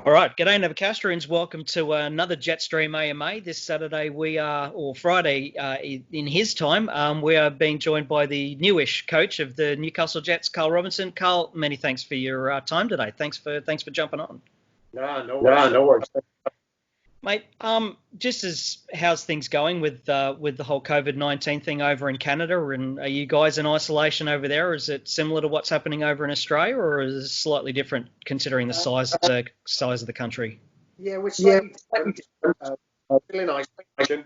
All right, g'day Navcastrians. Welcome to another Jetstream AMA. This Saturday or Friday in his time, we are being joined by the newish coach of the Newcastle Jets, Carl Robinson. Carl, many thanks for your time today. Thanks for jumping on. No worries. No worries. Mate, just as how's things going with the whole COVID-19 thing over in Canada? And are you guys in isolation over there? Is it similar to what's happening over in Australia, or is it slightly different considering the size of the country? Yeah, we're slightly different. Still in isolation.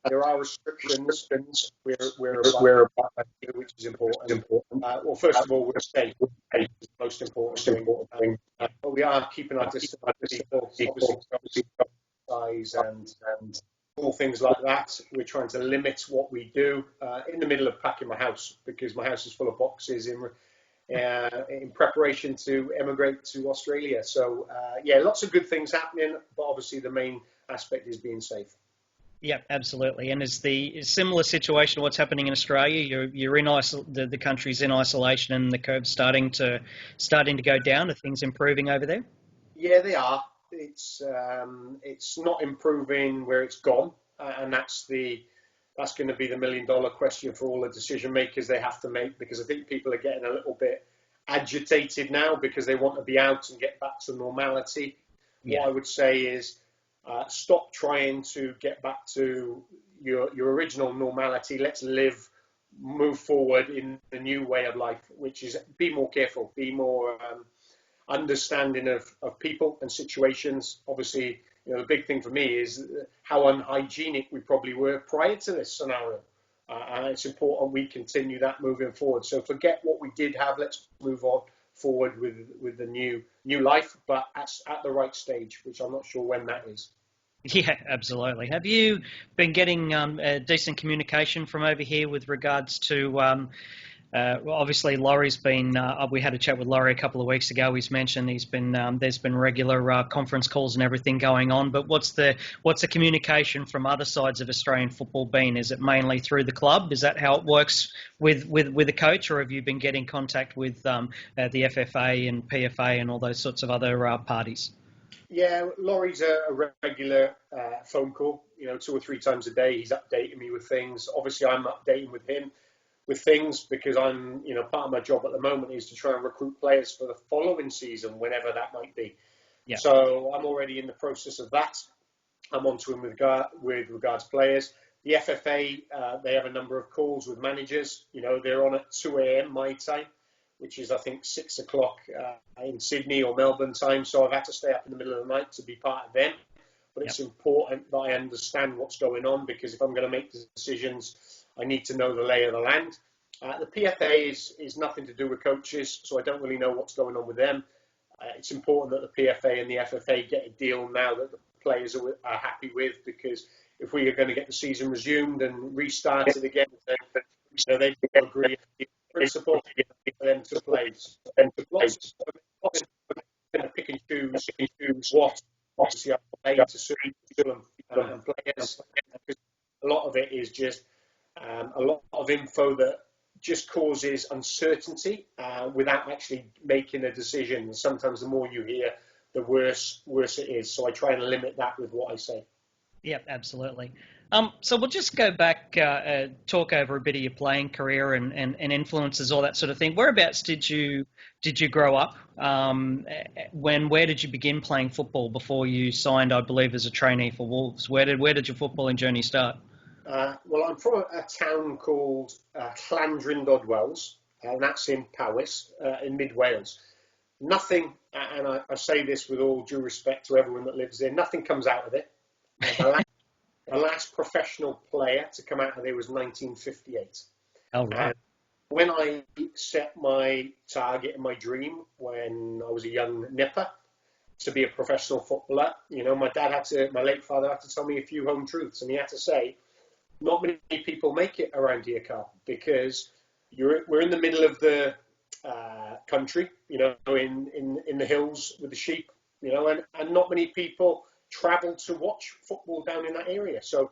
There are restrictions. We're about which is important. Well, first of all, we're safe. Is the most important thing. But we are keeping our distance. Obviously, size and all things like that. We're trying to limit what we do in the middle of packing my house, because my house is full of boxes in preparation to emigrate to Australia. So yeah, lots of good things happening, but obviously the main aspect is being safe. Yeah, absolutely. And is the similar situation to what's happening in Australia? You're in the country's in isolation, and the curve's starting to go down. Are things improving over there? Yeah, they are. It's not improving where it's gone, and that's going to be the $1 million question for all the decision makers they have to make, because I think people are getting a little bit agitated now because they want to be out and get back to normality. Yeah. What I would say is stop trying to get back to your original normality. Let's move forward in the new way of life, which is be more careful, be more understanding of people and situations. Obviously, the big thing for me is how unhygienic we probably were prior to this scenario. And it's important we continue that moving forward. So forget what we did have. Let's move on forward with the new life, but at the right stage, which I'm not sure when that is. Yeah, absolutely. Have you been getting decent communication from over here with regards to well, obviously, Laurie's been. We had a chat with Laurie a couple of weeks ago. He's mentioned there's been regular conference calls and everything going on. But what's the communication from other sides of Australian football been? Is it mainly through the club? Is that how it works with the coach, or have you been getting contact with the FFA and PFA and all those sorts of other parties? Yeah, Laurie's a regular phone call. 2 or 3 times a day. He's updating me with things. Obviously, I'm updating with him with things, because I'm, part of my job at the moment is to try and recruit players for the following season, whenever that might be. Yeah. So I'm already in the process of that. I'm on to him with regards to players. The FFA, they have a number of calls with managers. They're on at 2 a.m. my time, which is, I think, 6 o'clock in Sydney or Melbourne time. So I've had to stay up in the middle of the night to be part of them. But it's important that I understand what's going on, because if I'm going to make decisions, I need to know the lay of the land. The PFA is nothing to do with coaches, so I don't really know what's going on with them. It's important that the PFA and the FFA get a deal now that the players are happy with, because if we are going to get the season resumed and restarted again, then they've got to agree on principle for them to play. Lots of going to pick and choose what obviously I play to certain people and players. A lot of it is just a lot of info that just causes uncertainty without actually making a decision. And sometimes the more you hear, the worse it is. So I try and limit that with what I say. Yeah, absolutely. So we'll just go back, talk over a bit of your playing career and influences, all that sort of thing. Whereabouts did you grow up? Where did you begin playing football before you signed, I believe, as a trainee for Wolves? Where did your footballing journey start? Well, I'm from a town called Llandrindod, and that's in Powys, in mid Wales. Nothing, and I say this with all due respect to everyone that lives there, nothing comes out of it. The last professional player to come out of there was 1958. Oh, right. And when I set my target and my dream when I was a young nipper to be a professional footballer, my late father had to tell me a few home truths, and he had to say, not many people make it around here, Carl, because we're in the middle of the country, in the hills with the sheep, and not many people travel to watch football down in that area. So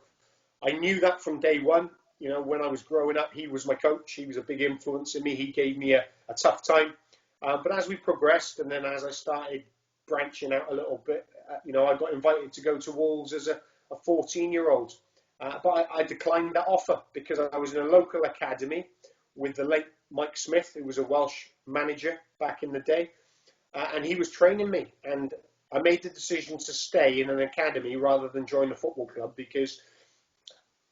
I knew that from day one. When I was growing up, he was my coach. He was a big influence in me. He gave me a tough time. But as we progressed, and then as I started branching out a little bit. I got invited to go to Wolves as a 14-year-old, but I declined that offer because I was in a local academy with the late Mike Smith, who was a Welsh manager back in the day, and he was training me. And I made the decision to stay in an academy rather than join a football club because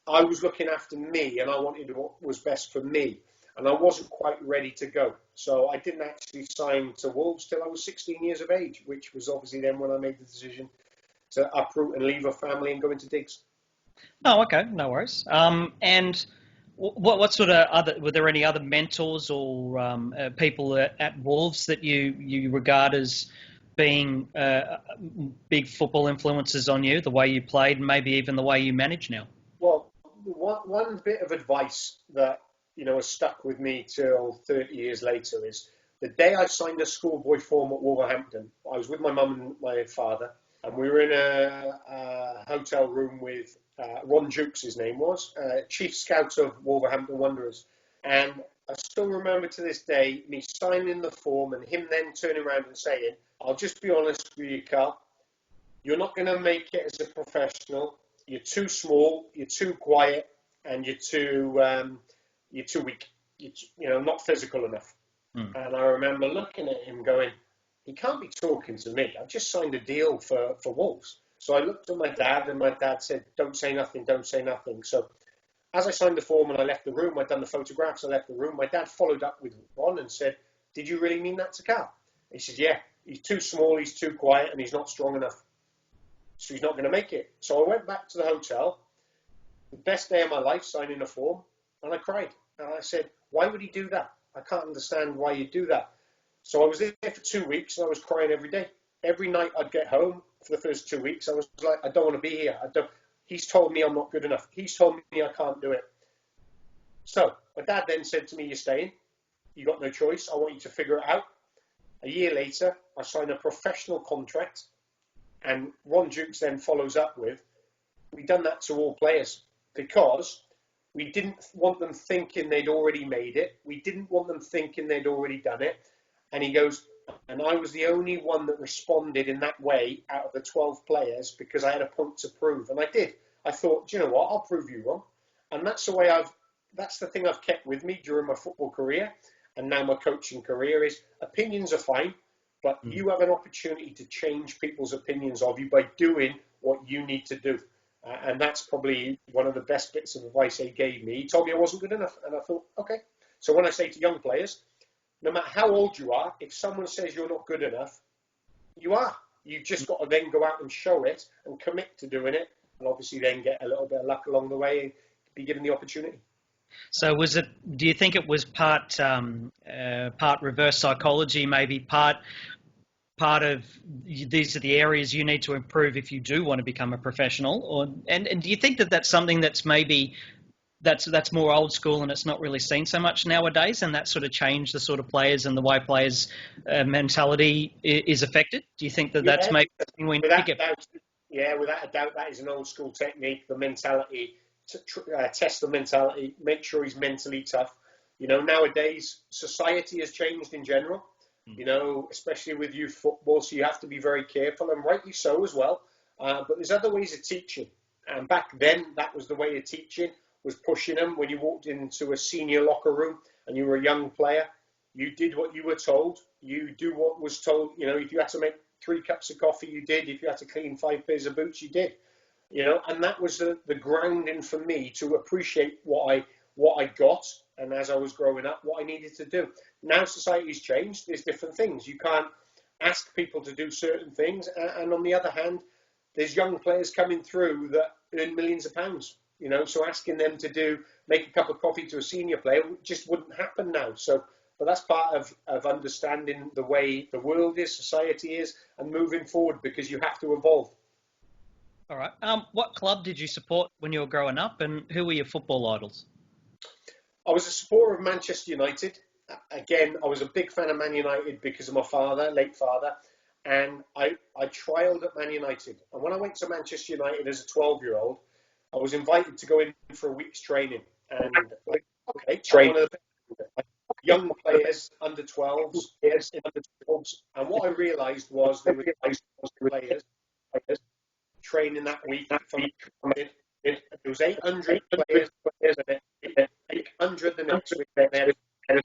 I was looking after me and I wanted what was best for me. And I wasn't quite ready to go. So I didn't actually sign to Wolves till I was 16 years of age, which was obviously then when I made the decision to uproot and leave a family and go into digs. Oh, okay, no worries. And what sort of were there any other mentors or people at Wolves that you regard as being big football influences on you, the way you played, and maybe even the way you manage now? Well, one bit of advice that has stuck with me till 30 years later is the day I signed a schoolboy form at Wolverhampton. I was with my mum and my father, and we were in a hotel room with Ron Jukes, his name was, chief scout of Wolverhampton Wanderers. And I still remember to this day me signing the form and him then turning around and saying, "I'll just be honest with you, Carl, you're not going to make it as a professional. You're too small, you're too quiet, and you're too weak. You're not physical enough." And I remember looking at him going, he can't be talking to me. I've just signed a deal for Wolves. So I looked at my dad, and my dad said, don't say nothing, don't say nothing. So as I signed the form and I left the room, I'd done the photographs, I left the room, my dad followed up with Ron and said, "Did you really mean that to Carl?" He said, "Yeah, he's too small, he's too quiet, and he's not strong enough. So he's not going to make it." So I went back to the hotel, the best day of my life, signing a form, and I cried. And I said, why would he do that? I can't understand why you'd do that. So I was there for 2 weeks and I was crying every day. Every night I'd get home for the first 2 weeks. I was like, I don't want to be here. He's told me I'm not good enough. He's told me I can't do it. So my dad then said to me, "You're staying. You got no choice. I want you to figure it out." A year later, I signed a professional contract, and Ron Jukes then follows up with, "We've done that to all players because we didn't want them thinking they'd already made it. We didn't want them thinking they'd already done it." And he goes, "And I was the only one that responded in that way out of the 12 players because I had a point to prove." And I did. I thought, do you know what? I'll prove you wrong. And that's the thing I've kept with me during my football career and now my coaching career is opinions are fine, but you have an opportunity to change people's opinions of you by doing what you need to do. And that's probably one of the best bits of advice he gave me. He told me I wasn't good enough. And I thought, okay. So when I say to young players, no matter how old you are, if someone says you're not good enough, you are. You've just got to then go out and show it and commit to doing it. And obviously then get a little bit of luck along the way and be given the opportunity. So do you think it was part reverse psychology, maybe part of these are the areas you need to improve if you do want to become a professional? And do you think that that's something that's maybe that's more old school and it's not really seen so much nowadays, and that sort of changed the sort of players and the way players' mentality is affected? Do you think that that's maybe something we need to get? Yeah, without a doubt, that is an old school technique, the mentality, test the mentality, make sure he's mentally tough. Nowadays, society has changed in general, especially with youth football, so you have to be very careful, and rightly so as well. But there's other ways of teaching. And back then, that was the way of teaching, was pushing them. When you walked into a senior locker room and you were a young player, you did what you were told. You do what was told. If you had to make 3 cups of coffee, you did. If you had to clean 5 pairs of boots, you did. And that was the grounding for me to appreciate what I got, and as I was growing up, what I needed to do. Now society's changed. There's different things. You can't ask people to do certain things, and on the other hand, there's young players coming through that earn millions of pounds. So asking them to make a cup of coffee to a senior player just wouldn't happen now. But that's part of understanding the way the world is, society is, and moving forward, because you have to evolve. All right. What club did you support when you were growing up, and who were your football idols? I was a supporter of Manchester United. Again, I was a big fan of Man United because of my father, late father, and I trialled at Man United. And when I went to Manchester United as a 12-year-old, I was invited to go in for a week's training. And okay, young players, under 12s, and what I realised was there were players training that week from it was 800 players, 800 the next week, and they had a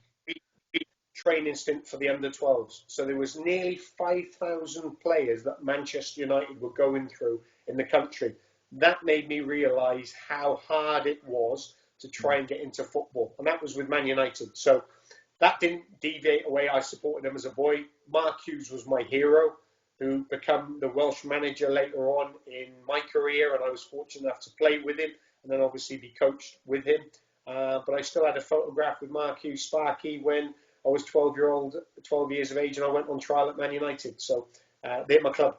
training stint for the under 12s. So there was nearly 5,000 players that Manchester United were going through in the country. That made me realise how hard it was to try and get into football, and that was with Man United. So that didn't deviate away. I supported him as a boy. Mark Hughes was my hero, who became the Welsh manager later on in my career, and I was fortunate enough to play with him and then obviously be coached with him. But I still had a photograph with Mark Hughes, Sparky, when I was 12 years of age, and I went on trial at Man United. So they're my club.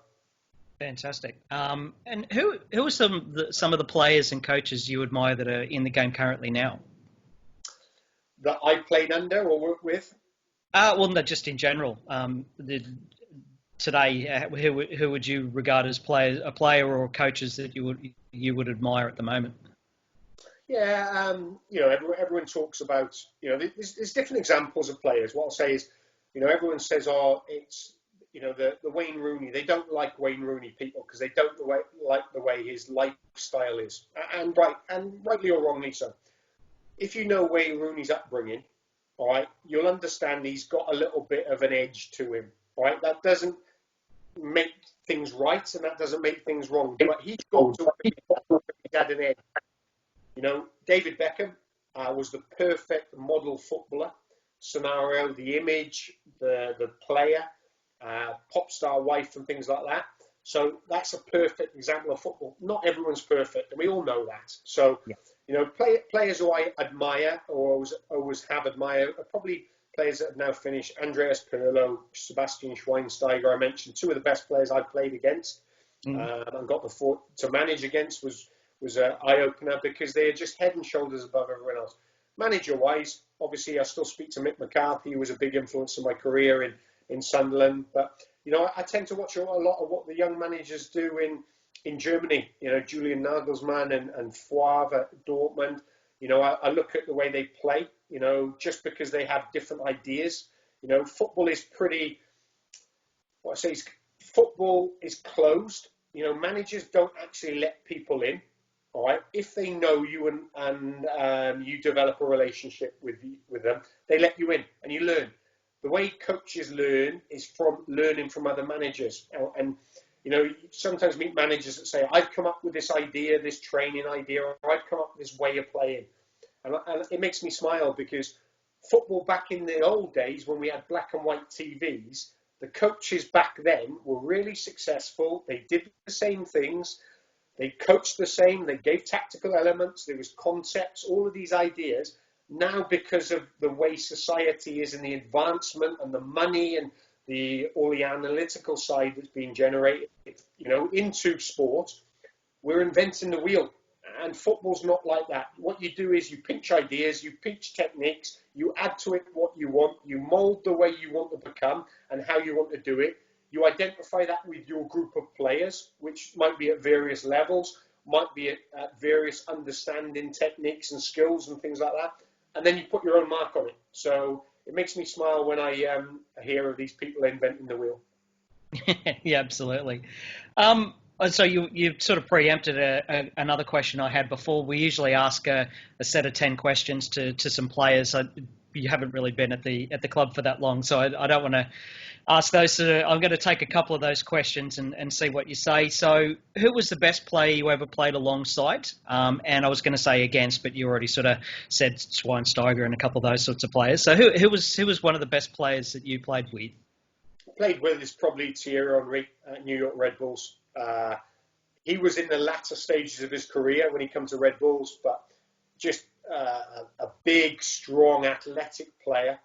Fantastic. And who are some of the players and coaches you admire that are in the game currently now? That I played under or worked with? Well, no, just in general. Today, who would you regard as a player or coaches that you would admire at the moment? Yeah, everyone talks about, there's different examples of players. What I'll say is, everyone says, it's, the Wayne Rooney. They don't like Wayne Rooney, people, because they don't like the way his lifestyle is, and rightly or wrongly so. If you know Wayne Rooney's upbringing, all right, you'll understand he's got a little bit of an edge to him, all right? That doesn't make things right, and that doesn't make things wrong, but he's got to be had an edge. David Beckham was the perfect model footballer scenario, the image, the player, pop star wife and things like that. So that's a perfect example of football. Not everyone's perfect, and we all know that. So, players who I admire or always have admired are probably players that have now finished. Andreas Pirlo, Sebastian Schweinsteiger, I mentioned, two of the best players I played against and got to manage against was an eye-opener, because they are just head and shoulders above everyone else. Manager-wise, obviously I still speak to Mick McCarthy, who was a big influence in my career in Sunderland. But, I tend to watch a lot of what the young managers do in Germany. Julian Nagelsmann and Favre at Dortmund. I look at the way they play, just because they have different ideas. Football is football is closed. Managers don't actually let people in. All right. If they know you and you develop a relationship with them, they let you in and you learn. The way coaches learn is from learning from other managers. And you sometimes meet managers that say, I've come up with this idea, this training idea, or I've come up with this way of playing. And it makes me smile, because football back in the old days, when we had black and white TVs, the coaches back then were really successful. They did the same things. They coached the same. They gave tactical elements. There was concepts, all of these ideas. Now, because of the way society is and the advancement and the money and all the analytical side that's being generated, into sport, we're inventing the wheel. And football's not like that. What you do is you pinch ideas, you pinch techniques, you add to it what you want, you mould the way you want to become and how you want to do it. You identify that with your group of players, which might be at various levels, might be at various understanding techniques and skills and things like that. And then you put your own mark on it. So it makes me smile when I hear of these people inventing the wheel. Yeah, absolutely. So you've sort of preempted another question I had before. We usually ask a set of 10 questions to some players. You haven't really been at the club for that long, so I don't want to ask those. So I'm going to take a couple of those questions and see what you say. So who was the best player you ever played alongside? And I was going to say against, but you already sort of said Schweinsteiger and a couple of those sorts of players. So who was one of the best players that you played with? Played with is probably Thierry Henry at New York Red Bulls. He was in the latter stages of his career when he came to Red Bulls, but just a big, strong, athletic player,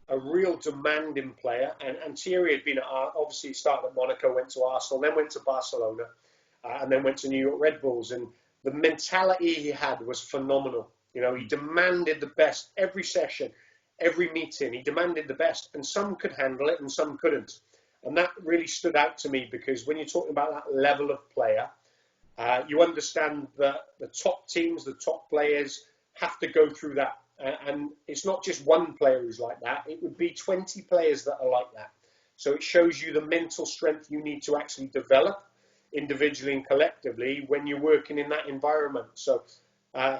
a real demanding player. And Thierry had been obviously started at Monaco, went to Arsenal, then went to Barcelona, and then went to New York Red Bulls. And the mentality he had was phenomenal. He demanded the best every session, every meeting. He demanded the best, and some could handle it and some couldn't. And that really stood out to me, because when you're talking about that level of player, you understand that the top teams, the top players have to go through that. And it's not just one player who's like that. It would be 20 players that are like that. So it shows you the mental strength you need to actually develop individually and collectively when you're working in that environment. So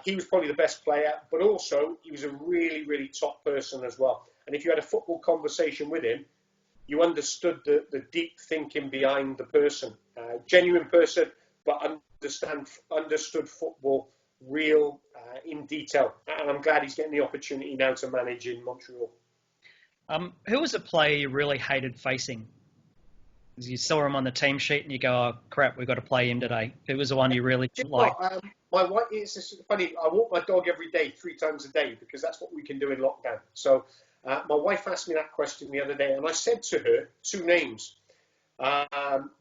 he was probably the best player, but also he was a really, really top person as well. And if you had a football conversation with him, you understood the deep thinking behind the person. Genuine person, but understood football real in detail. And I'm glad he's getting the opportunity now to manage in Montreal. Who was a player you really hated facing? You saw him on the team sheet and you go, oh, crap, we've got to play him today. Who was the one you really liked? My wife, it's funny, I walk my dog every day, 3 times a day, because that's what we can do in lockdown. So my wife asked me that question the other day, and I said to her 2 names.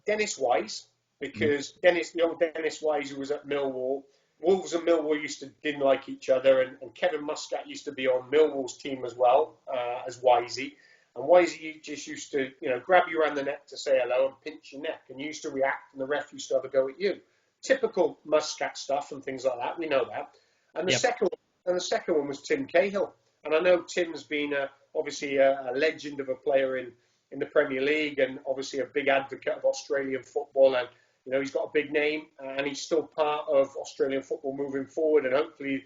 Dennis Wise, because the old Dennis Wise who was at Millwall. Wolves and Millwall didn't like each other, and Kevin Muscat used to be on Millwall's team as well as Wisey. And Wisey just used to, grab you around the neck to say hello and pinch your neck, and you used to react, and the ref used to have a go at you. Typical Muscat stuff and things like that. We know that. And the second one was Tim Cahill. And I know Tim's been obviously a legend of a player in the Premier League, and obviously a big advocate of Australian football. And he's got a big name, and he's still part of Australian football moving forward. And hopefully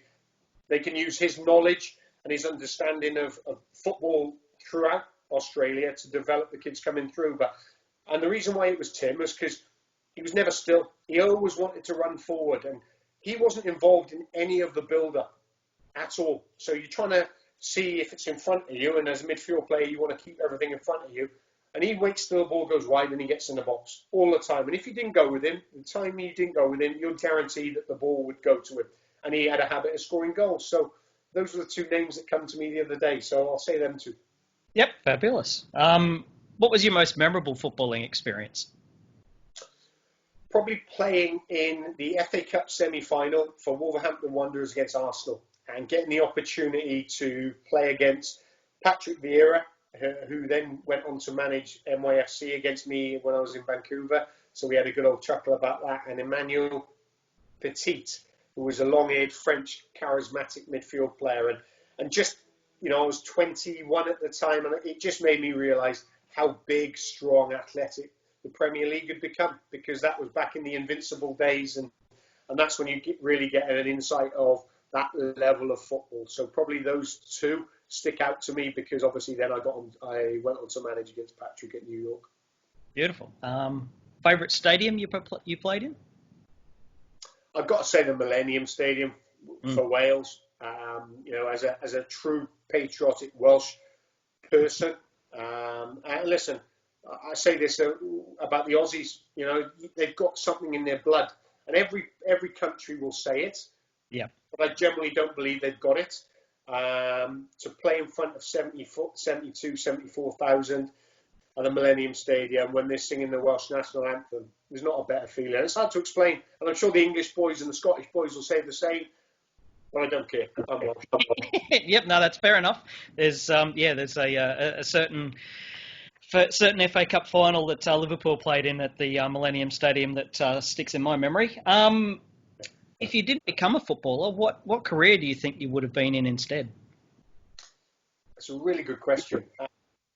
they can use his knowledge and his understanding of football throughout Australia to develop the kids coming through. And the reason why it was Tim was because he was never still. He always wanted to run forward, and he wasn't involved in any of the build-up at all. So you're trying to see if it's in front of you, and as a midfield player, you want to keep everything in front of you. And he waits till the ball goes wide and he gets in the box all the time. And if you didn't go with him, the time you didn't go with him, you're guaranteed that the ball would go to him. And he had a habit of scoring goals. So those are the 2 names that come to me the other day. So I'll say them 2. Yep, fabulous. What was your most memorable footballing experience? Probably playing in the FA Cup semi-final for Wolverhampton Wanderers against Arsenal, and getting the opportunity to play against Patrick Vieira, who then went on to manage NYFC against me when I was in Vancouver. So we had a good old chuckle about that. And Emmanuel Petit, who was a long-haired French charismatic midfield player. And just, I was 21 at the time, and it just made me realise how big, strong, athletic the Premier League had become, because that was back in the invincible days. And that's when you really get an insight of that level of football. So probably those 2 stick out to me, because obviously then I went on to manage against Patrick at New York. Beautiful. Favourite stadium you played in? I've got to say the Millennium Stadium for Wales. As a true patriotic Welsh person. And listen, I say this about the Aussies. They've got something in their blood, and every country will say it. Yeah. But I generally don't believe they've got it. To play in front of 74,000 at the Millennium Stadium when they're singing the Welsh National Anthem, there's not a better feeling. It's hard to explain, and I'm sure the English boys and the Scottish boys will say the same, but I don't care. I'm Welsh. Yep, no, that's fair enough. There's a certain FA Cup final that Liverpool played in at the Millennium Stadium that sticks in my memory. If you didn't become a footballer, what career do you think you would have been in instead? That's a really good question.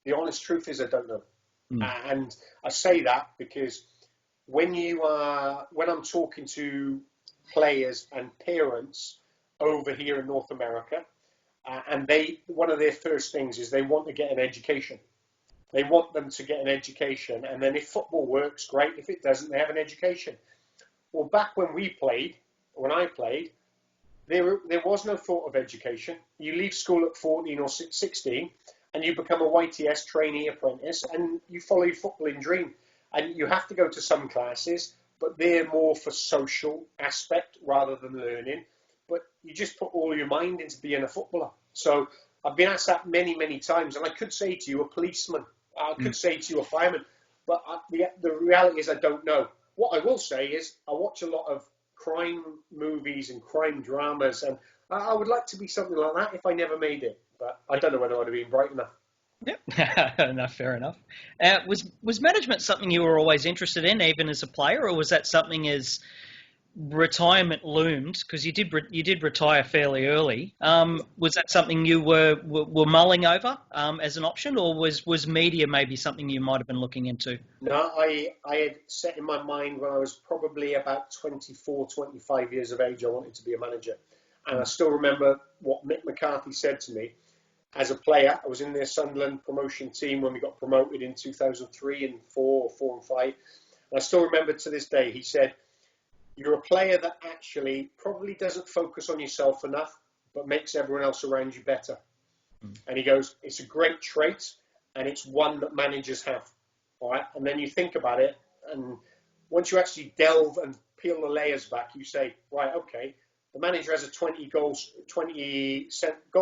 The honest truth is I don't know. And I say that because when I'm talking to players and parents over here in North America, and one of their first things is they want to get an education. They want them to get an education, and then if football works, great. If it doesn't, they have an education. Well, back when I played, there was no thought of education. You leave school at 14 or 16, and you become a YTS trainee apprentice, and you follow your footballing dream. And you have to go to some classes, but they're more for social aspect rather than learning. But you just put all your mind into being a footballer. So I've been asked that many, many times, and I could say to you a policeman, I could say to you a fireman, but the reality is I don't know. What I will say is I watch a lot of crime movies and crime dramas, and I would like to be something like that if I never made it, but I don't know whether I'd have been bright enough. Yep, no, fair enough. Was management something you were always interested in, even as a player, or was that something as retirement loomed, because you did retire fairly early, was that something you were mulling over as an option, or was media maybe something you might have been looking into? No, I had set in my mind when I was probably about 24, 25 years of age, I wanted to be a manager. And I still remember what Mick McCarthy said to me as a player. I was in their Sunderland promotion team when we got promoted in 2003 and 4 or 4 and 5. And I still remember to this day, he said, "You're a player that actually probably doesn't focus on yourself enough, but makes everyone else around you better." And he goes, "It's a great trait, and it's one that managers have." All right. And then you think about it, and once you actually delve and peel the layers back, you say, right, okay, the manager has a 20 goal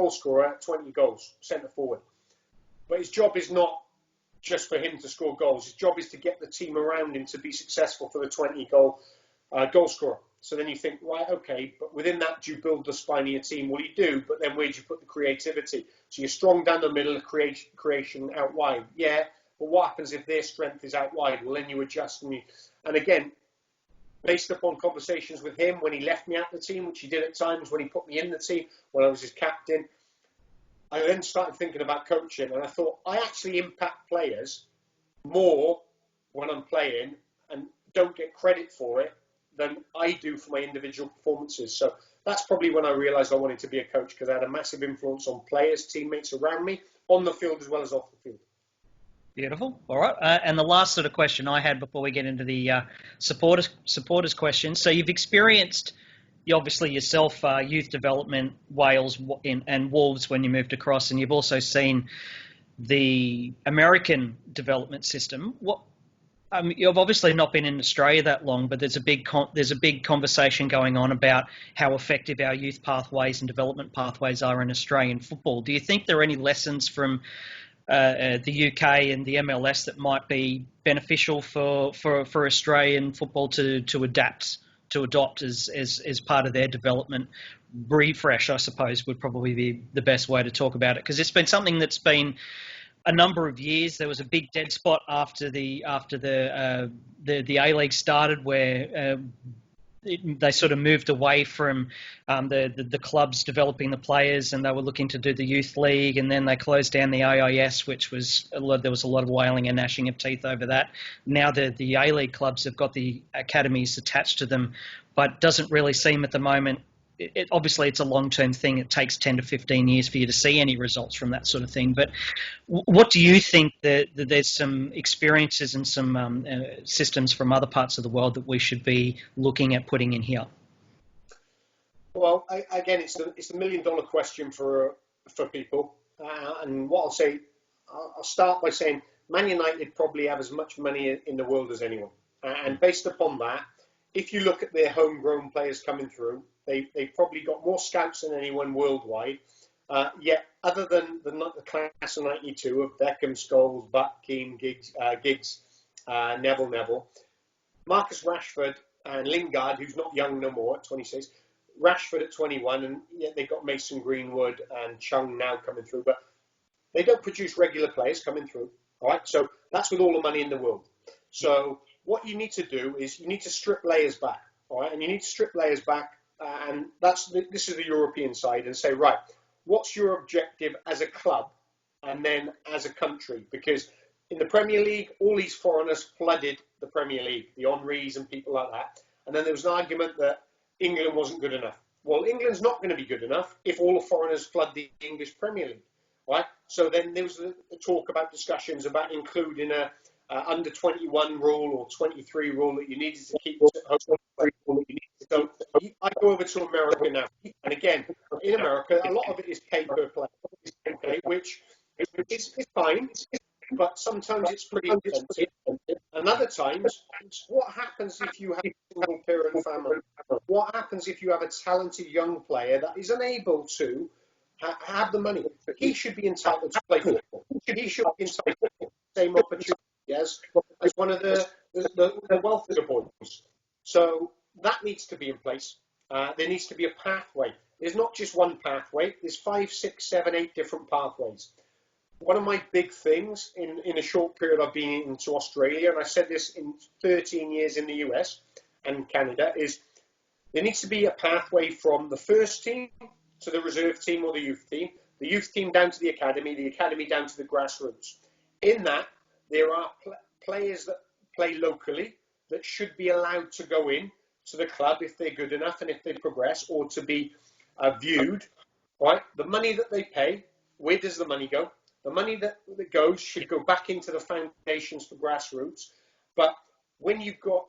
scorer, 20 goals, centre forward. But his job is not just for him to score goals. His job is to get the team around him to be successful for the 20 goal scorer. So then you think, right, okay, but within that, do you build the spine of your team? Well, you do, but then where do you put the creativity? So you're strong down the middle, creation out wide. Yeah, but what happens if their strength is out wide? Well, then you adjust. And again, based upon conversations with him when he left me out the team, which he did at times, when he put me in the team, when I was his captain, I then started thinking about coaching, and I thought, I actually impact players more when I'm playing and don't get credit for it than I do for my individual performances. So that's probably when I realised I wanted to be a coach, because I had a massive influence on players, teammates around me, on the field as well as off the field. Beautiful. All right. And the last sort of question I had before we get into the supporters questions. So you've experienced, obviously yourself, youth development, Wales and Wolves when you moved across, and you've also seen the American development system. You've obviously not been in Australia that long, but there's a big conversation going on about how effective our youth pathways and development pathways are in Australian football. Do you think there are any lessons from the UK and the MLS that might be beneficial for Australian football to adopt as part of their development refresh, I suppose, would probably be the best way to talk about it, because it's been something that's been a number of years. There was a big dead spot after the A-League started, where they sort of moved away from the clubs developing the players, and they were looking to do the youth league, and then they closed down the AIS, which was there was a lot of wailing and gnashing of teeth over that. Now the A-League clubs have got the academies attached to them, but doesn't really seem at the moment. Obviously, it's a long-term thing. It takes 10 to 15 years for you to see any results from that sort of thing. But what do you think that there's some experiences and some systems from other parts of the world that we should be looking at putting in here? Well, again, it's the million-dollar question for people. And what I'll say, I'll start by saying Man United probably have as much money in the world as anyone. And based upon that, if you look at their homegrown players coming through, they've probably got more scouts than anyone worldwide. Yet, other than the class of '92 of Beckham, Scholes, Butt, Keane, Giggs, Neville, Marcus Rashford and Lingard, who's not young no more at 26, Rashford at 21, and yet they've got Mason Greenwood and Chung now coming through, but they don't produce regular players coming through. All right, so that's with all the money in the world. So what you need to do is you need to strip layers back. All right, and you need to strip layers back. And this is the European side, and say, right, what's your objective as a club and then as a country? Because in the Premier League, all these foreigners flooded the Premier League, the Henrys and people like that. And then there was an argument that England wasn't good enough. Well, England's not going to be good enough if all the foreigners flood the English Premier League, right? So then there was a talk about discussions about including a under 21 rule or 23 rule that you needed to keep. So I go over to America now, and again, in America, a lot of it is pay per play, okay, which is fine, but sometimes it's pretty expensive. And other times, what happens if you have a single parent family? What happens if you have a talented young player that is unable to have the money? He should be entitled to play football. He should be entitled to the same opportunity as one of the wealthier boys. So that needs to be in place. There needs to be a pathway. There's not just one pathway. There's 5, 6, 7, 8 different pathways. One of my big things in a short period I've been into Australia, and I said this in 13 years in the US and Canada, is there needs to be a pathway from the first team to the reserve team or the youth team down to the academy down to the grassroots. In that, there are players that play locally that should be allowed to go in to the club if they're good enough and if they progress, or to be viewed. Right, the money that they pay, where does the money go? The money that goes should go back into the foundations for grassroots. But when you've got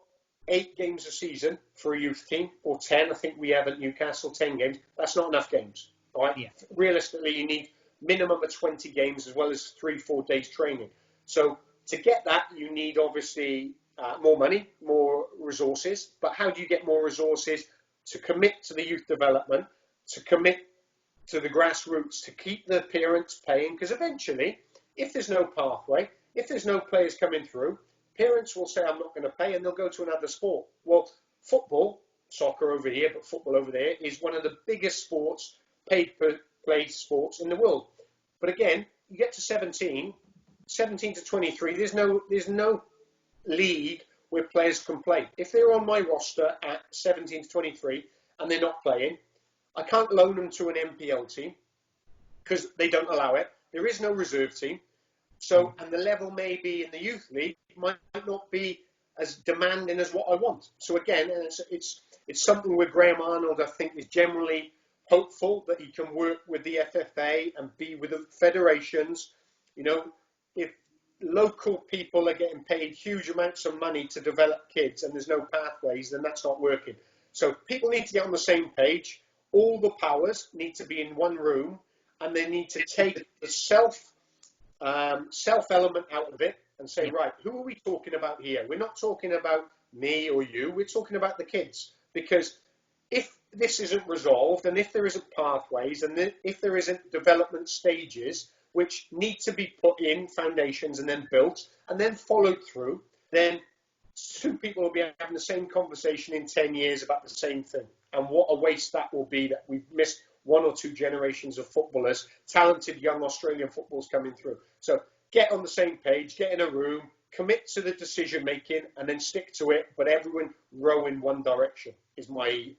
8 games a season for a youth team, or 10, I think we have at Newcastle, 10 games, that's not enough games. Right? Yeah. Realistically, you need minimum of 20 games as well as 3-4 days training. So to get that, you need obviously more money, more resources. But how do you get more resources to commit to the youth development, to commit to the grassroots, to keep the parents paying? Because eventually, if there's no pathway, if there's no players coming through, parents will say, I'm not going to pay, and they'll go to another sport. Well, football, soccer over here, but football over there, is one of the biggest sports, paid per play sports in the world. But again, you get to 17 to 23, there's no league where players can play. If they're on my roster at 17 to 23 and they're not playing, I can't loan them to an MPL team because they don't allow it. There is no reserve team. So, and the level maybe in the youth league might not be as demanding as what I want. So again, it's something where Graham Arnold, I think, is generally hopeful that he can work with the FFA and be with the federations. You know, if local people are getting paid huge amounts of money to develop kids and there's no pathways, then that's not working. So people need to get on the same page. All the powers need to be in one room, and they need to take the self element out of it and say, right, who are we talking about here? We're not talking about me or you. We're talking about the kids. Because if this isn't resolved, and if there isn't pathways, and if there isn't development stages which need to be put in foundations and then built and then followed through, then 2 people will be having the same conversation in 10 years about the same thing. And what a waste that will be, that we've missed 1 or 2 generations of footballers, talented young Australian footballers coming through. So get on the same page, get in a room, commit to the decision making, and then stick to it. But everyone row in one direction is my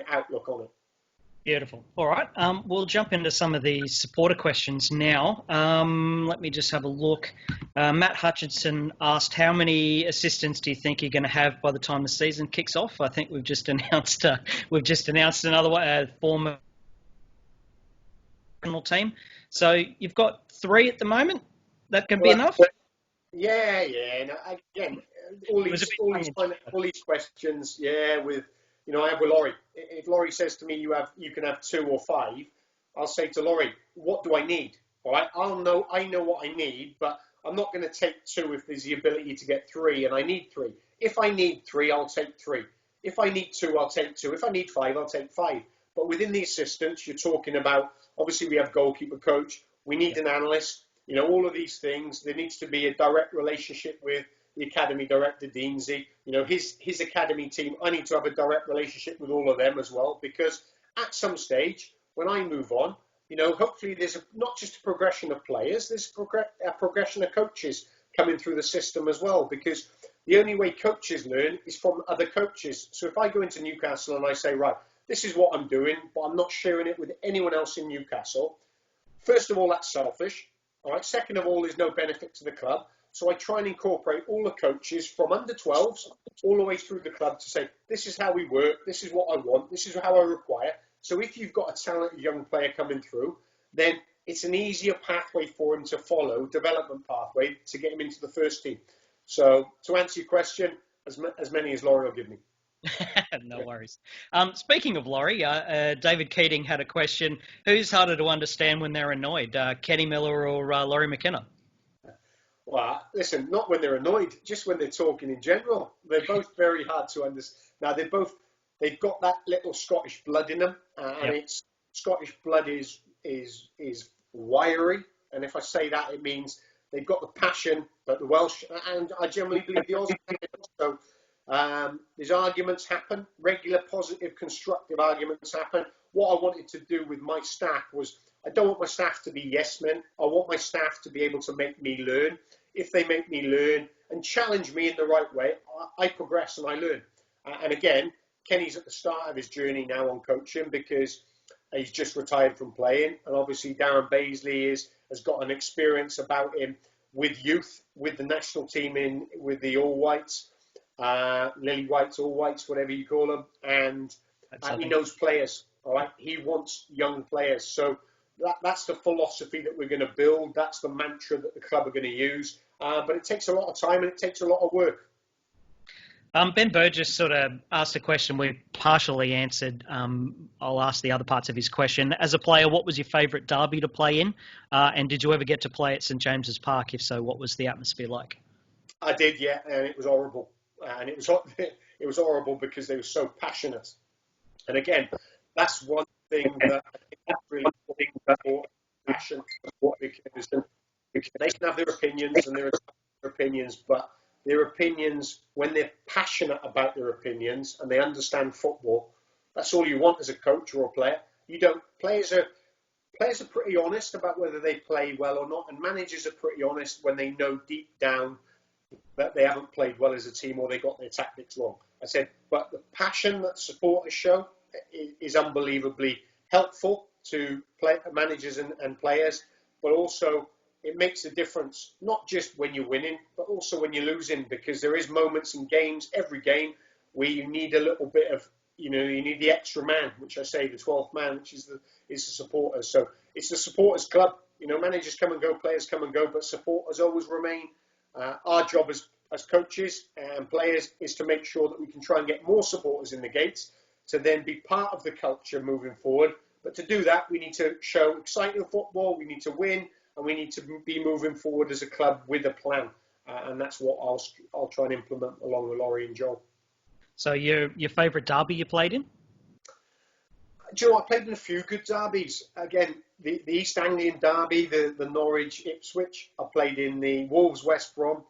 outlook on it. Beautiful. All right. We'll jump into some of the supporter questions now. Let me just have a look. Matt Hutchinson asked, how many assistants do you think you're going to have by the time the season kicks off? I think we've just announced another one, former team. So you've got 3 at the moment. That can be enough. Yeah. No, again, all these questions. Yeah, with. You know, I have with Laurie. If Laurie says to me, you can have 2 or 5, I'll say to Laurie, what do I need? All right, I know what I need, but I'm not going to take 2 if there's the ability to get 3, and I need 3. If I need 3, I'll take 3. If I need 2, I'll take 2. If I need 5, I'll take 5. But within the assistants, you're talking about, obviously we have goalkeeper coach, we need an analyst, you know, all of these things. There needs to be a direct relationship with the academy director, Deansy, you know, his academy team. I need to have a direct relationship with all of them as well, because at some stage, when I move on, you know, hopefully there's not just a progression of players, there's a progression of coaches coming through the system as well, because the only way coaches learn is from other coaches. So if I go into Newcastle and I say, right, this is what I'm doing, but I'm not sharing it with anyone else in Newcastle, first of all, that's selfish. All right. Second of all, there's no benefit to the club. So I try and incorporate all the coaches from under 12s all the way through the club to say, this is how we work, this is what I want, this is how I require. So if you've got a talented young player coming through, then it's an easier pathway for him to follow, development pathway, to get him into the first team. So to answer your question, as many as Laurie will give me. No worries. Speaking of Laurie, David Keating had a question. Who's harder to understand when they're annoyed, Kenny Miller or Laurie McKenna? Well, listen, not when they're annoyed, just when they're talking in general. They're both very hard to understand. Now, they've got that little Scottish blood in them, and it's Scottish blood is wiry. And if I say that, it means they've got the passion, but the Welsh, and I generally believe the Aussie. So there's arguments happen, regular, positive, constructive arguments happen. What I wanted to do with my staff was, I don't want my staff to be yes men. I want my staff to be able to make me learn. If they make me learn and challenge me in the right way, I progress and I learn. And again, Kenny's at the start of his journey now on coaching because he's just retired from playing. And obviously Darren Baisley has got an experience about him with youth, with the national team with the All Whites, Lily Whites, All Whites, whatever you call them. And he knows players, all right? He wants young players. So that's the philosophy that we're going to build. That's the mantra that the club are going to use. But it takes a lot of time and it takes a lot of work. Ben Burgess sort of asked a question we partially answered. I'll ask the other parts of his question. As a player, what was your favourite derby to play in? And did you ever get to play at St James's Park? If so, what was the atmosphere like? I did, yeah, and it was horrible. And it was horrible because they were so passionate. And again, that's one thing that I think that's really important, passion, because they can have their opinions and their opinions, but their opinions, when they're passionate about their opinions and they understand football, that's all you want as a coach or a player. Players are pretty honest about whether they play well or not, and managers are pretty honest when they know deep down that they haven't played well as a team or they got their tactics wrong. I said, but the passion that supporters show is unbelievably helpful to managers and players, but also it makes a difference, not just when you're winning, but also when you're losing, because there is moments in games, every game, where you need a little bit of, you need the extra man, which I say the 12th man, which is the supporters. So it's the supporters club. Managers come and go, players come and go, but supporters always remain. Our job as coaches and players is to make sure that we can try and get more supporters in the gates to then be part of the culture moving forward. But to do that, we need to show exciting football, we need to win, and we need to be moving forward as a club with a plan. And that's what I'll try and implement along with Laurie and Joel. So your favourite derby you played in? Do you know, I played in a few good derbies. Again, the East Anglian derby, the Norwich Ipswich. I played in the Wolves West Brom,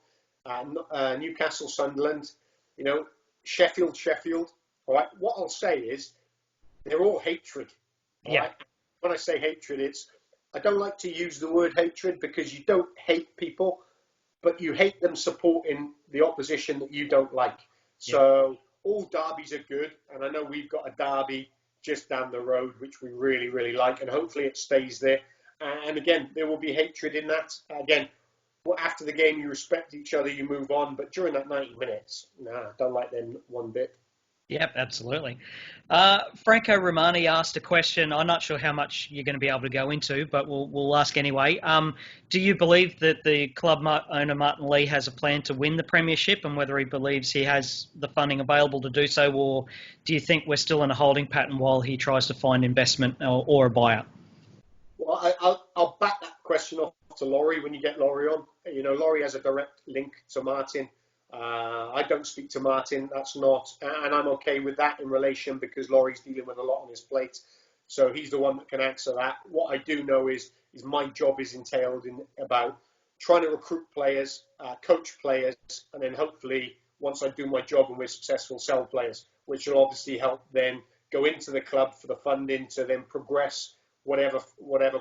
Newcastle Sunderland, Sheffield. All right. What I'll say is they're all hatred. Yeah. Right? When I say hatred, I don't like to use the word hatred because you don't hate people, but you hate them supporting the opposition that you don't like. So all derbies are good, and I know we've got a derby just down the road, which we really, really like, and hopefully it stays there. And again, there will be hatred in that. Again, after the game, you respect each other, you move on, but during that 90 minutes, don't like them one bit. Yep, absolutely. Franco Romani asked a question. I'm not sure how much you're going to be able to go into, but we'll ask anyway. Do you believe that the club owner, Martin Lee, has a plan to win the premiership, and whether he believes he has the funding available to do so, or do you think we're still in a holding pattern while he tries to find investment or a buyer? Well, I'll back that question off to Laurie when you get Laurie on. Laurie has a direct link to Martin. I don't speak to Martin, that's not, and I'm okay with that in relation because Laurie's dealing with a lot on his plate, so he's the one that can answer that. What I do know is my job is entailed in about trying to recruit players, coach players, and then hopefully once I do my job and we're successful, sell players, which will obviously help then go into the club for the funding to then progress whatever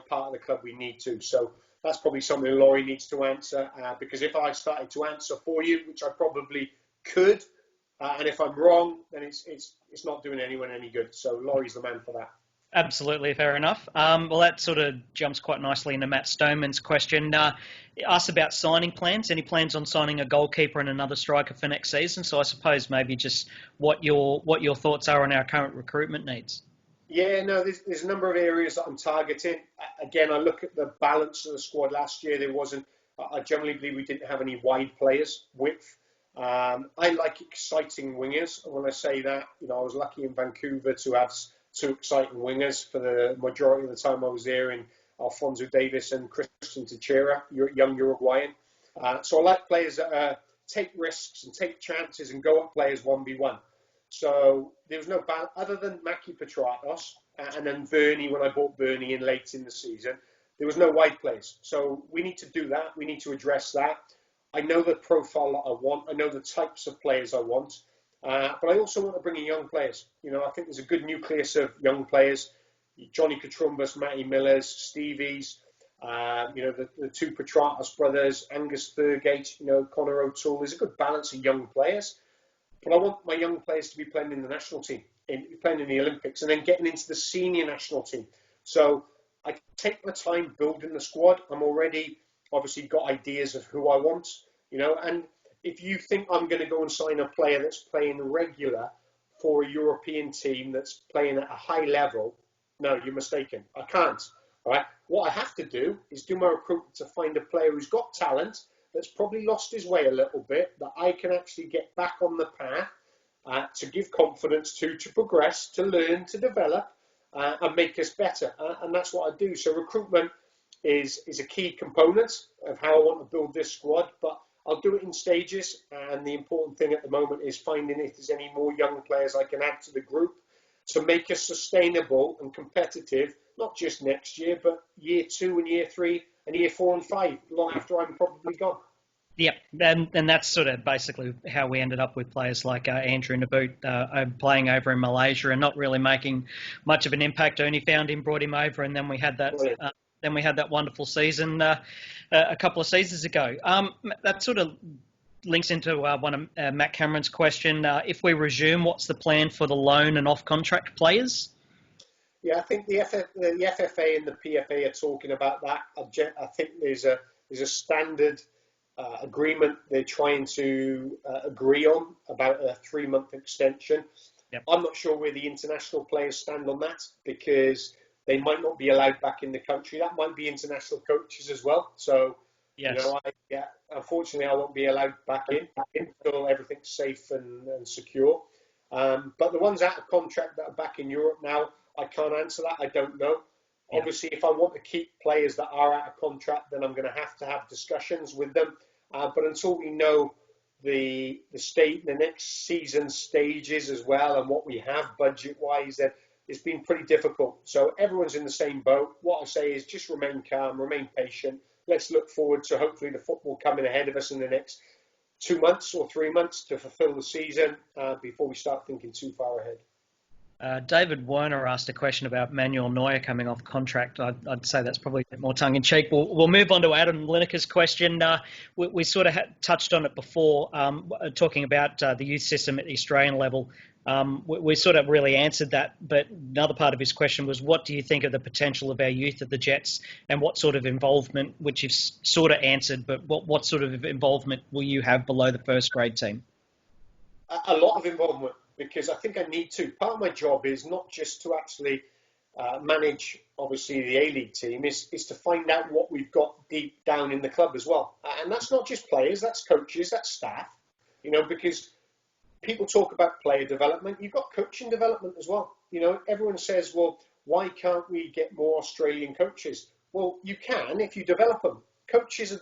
part of the club we need to. So that's probably something Laurie needs to answer, because if I started to answer for you, which I probably could, and if I'm wrong, then it's not doing anyone any good. So Laurie's the man for that. Absolutely, fair enough. Well, that sort of jumps quite nicely into Matt Stoneman's question. Asked about signing plans. Any plans on signing a goalkeeper and another striker for next season? So I suppose maybe just what your thoughts are on our current recruitment needs. Yeah, no, there's a number of areas that I'm targeting. Again, I look at the balance of the squad last year. I generally believe we didn't have any wide players, width. I like exciting wingers. And when I say that, I was lucky in Vancouver to have two exciting wingers for the majority of the time I was there, in Alfonso Davis and Christian Teixeira, young Uruguayan. So I like players that take risks and take chances and go at players 1v1. So there was no balance other than Maki Petratos and then Bernie. When I bought Bernie in late in the season, there was no wide players. So we need to do that. We need to address that. I know the profile that I want. I know the types of players I want. But I also want to bring in young players. I think there's a good nucleus of young players. Johnny Katrumbas, Matty Millers, Stevies, the two Petratos brothers, Angus Thurgate, Connor O'Toole. There's a good balance of young players. but I want my young players to be playing in the national team, playing in the Olympics, and then getting into the senior national team. So I take my time building the squad. I'm already obviously got ideas of who I want, and if you think I'm going to go and sign a player that's playing regular for a European team that's playing at a high level, no, you're mistaken. I can't. All right. What I have to do is do my recruitment to find a player who's got talent, that's probably lost his way a little bit, that I can actually get back on the path to give confidence to progress, to learn, to develop, and make us better. And that's what I do. So recruitment is a key component of how I want to build this squad, but I'll do it in stages. And the important thing at the moment is finding if there's any more young players I can add to the group to make us sustainable and competitive, not just next year, but year 2 and year 3 and year 4 and 5, long after I'm probably gone. Yep, and that's sort of basically how we ended up with players like Andrew Naboot playing over in Malaysia and not really making much of an impact. Only found him, brought him over, and then we had that wonderful season a couple of seasons ago. That sort of links into one of Matt Cameron's question. If we resume, what's the plan for the loan and off-contract players? Yeah, I think the FFA and the PFA are talking about that. I think there's a standard agreement they're trying to agree on about a 3-month extension. Yep. I'm not sure where the international players stand on that, because they might not be allowed back in the country. That might be international coaches as well. So, yes. Unfortunately, I won't be allowed back in until everything's safe and secure. But the ones out of contract that are back in Europe now, I can't answer that. I don't know. Yeah. Obviously, if I want to keep players that are out of contract, then I'm going to have discussions with them. But until we know the next season stages as well and what we have budget-wise, then it's been pretty difficult. So everyone's in the same boat. What I say is just remain calm, remain patient. Let's look forward to hopefully the football coming ahead of us in the next 2 months or 3 months to fulfil the season before we start thinking too far ahead. David Werner asked a question about Manuel Neuer coming off contract. I'd say that's probably a bit more tongue-in-cheek. We'll move on to Adam Lineker's question. We sort of touched on it before, talking about the youth system at the Australian level. We sort of really answered that, but another part of his question was, what do you think of the potential of our youth at the Jets, and what sort of involvement, which you've sort of answered, but what sort of involvement will you have below the first grade team? A lot of involvement, because I think I need to. Part of my job is not just to actually manage, obviously, the A-League team, is to find out what we've got deep down in the club as well. And that's not just players, that's coaches, that's staff, because people talk about player development. You've got coaching development as well. Everyone says, well, why can't we get more Australian coaches? Well, you can if you develop them. Coaches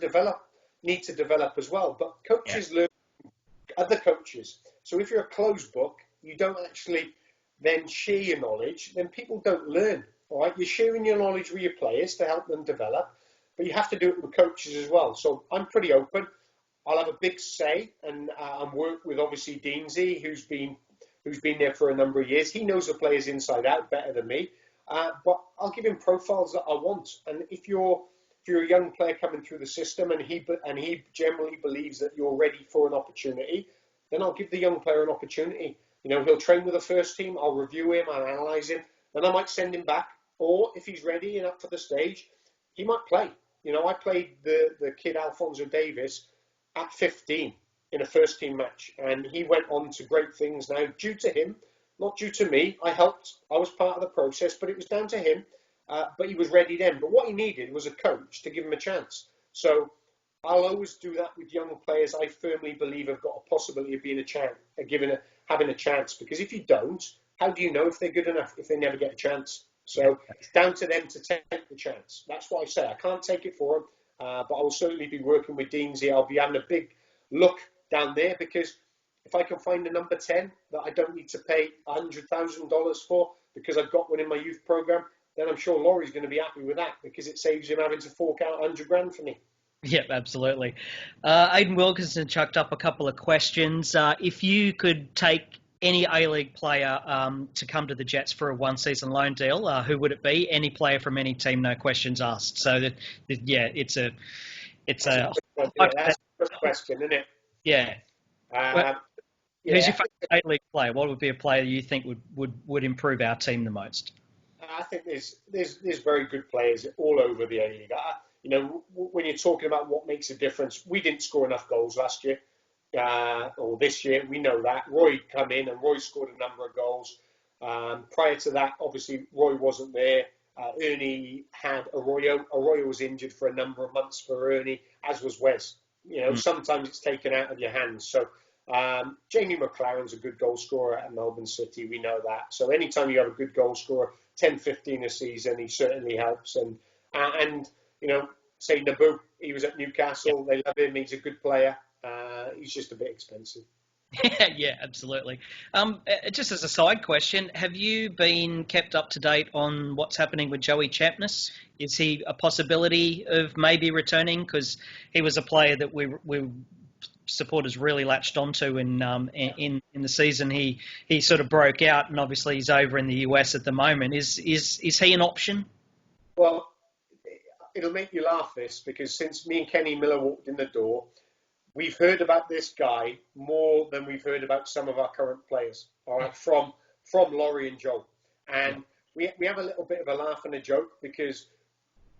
need to develop as well, but coaches learn other coaches. So if you're a closed book, you don't actually then share your knowledge, then people don't learn. All right, you're sharing your knowledge with your players to help them develop, but you have to do it with coaches as well. So I'm pretty open. I'll have a big say and work with obviously Deansy, who's been there for a number of years. He knows the players inside out better than me, but I'll give him profiles that I want. And if you're a young player coming through the system and he generally believes that you're ready for an opportunity, then I'll give the young player an opportunity. He'll train with the first team. I'll review him, I'll analyse him, then I might send him back. Or if he's ready and up for the stage, he might play. I played the kid Alphonso Davis at 15 in a first team match, and he went on to great things now due to him, not due to me. I helped, I was part of the process, but it was down to him. But he was ready then. But what he needed was a coach to give him a chance. So I'll always do that with young players I firmly believe have got a possibility of being having a chance. Because if you don't, how do you know if they're good enough if they never get a chance? So it's down to them to take the chance. That's what I say. I can't take it for them, but I will certainly be working with Deansy. I'll be having a big look down there, because if I can find a number 10 that I don't need to pay $100,000 for because I've got one in my youth program, then I'm sure Laurie's going to be happy with that, because it saves him having to fork out $100,000 for me. Yep, absolutely. Aidan Wilkinson chucked up a couple of questions. If you could take any A-League player to come to the Jets for a one-season loan deal, who would it be? Any player from any team, no questions asked. So, it's a that's a good question, isn't it? Yeah. Who's Yeah, your favourite A-League player? What would be a player you think would improve our team the most? I think there's very good players all over the A-League. When you're talking about what makes a difference, we didn't score enough goals last year. Or this year, we know that. Roy come in and Roy scored a number of goals. Prior to that, obviously, Roy wasn't there. Ernie had Arroyo. Arroyo was injured for a number of months for Ernie, as was Wes. Sometimes it's taken out of your hands. So Jamie McLaren's a good goal scorer at Melbourne City. We know that. So anytime you have a good goal scorer, 10, 15 a season, he certainly helps. And say Naboo, he was at Newcastle. They love him. He's a good player. He's just a bit expensive. Yeah, absolutely. Just as a side question, have you been kept up to date on what's happening with Joey Champness? Is he a possibility of maybe returning? Because he was a player that we supporters really latched onto in the season. He sort of broke out, and obviously he's over in the US at the moment. Is he an option? Well, it'll make you laugh this, because since me and Kenny Miller walked in the door, we've heard about this guy more than we've heard about some of our current players. All right, from Laurie and Joe, and we have a little bit of a laugh and a joke, because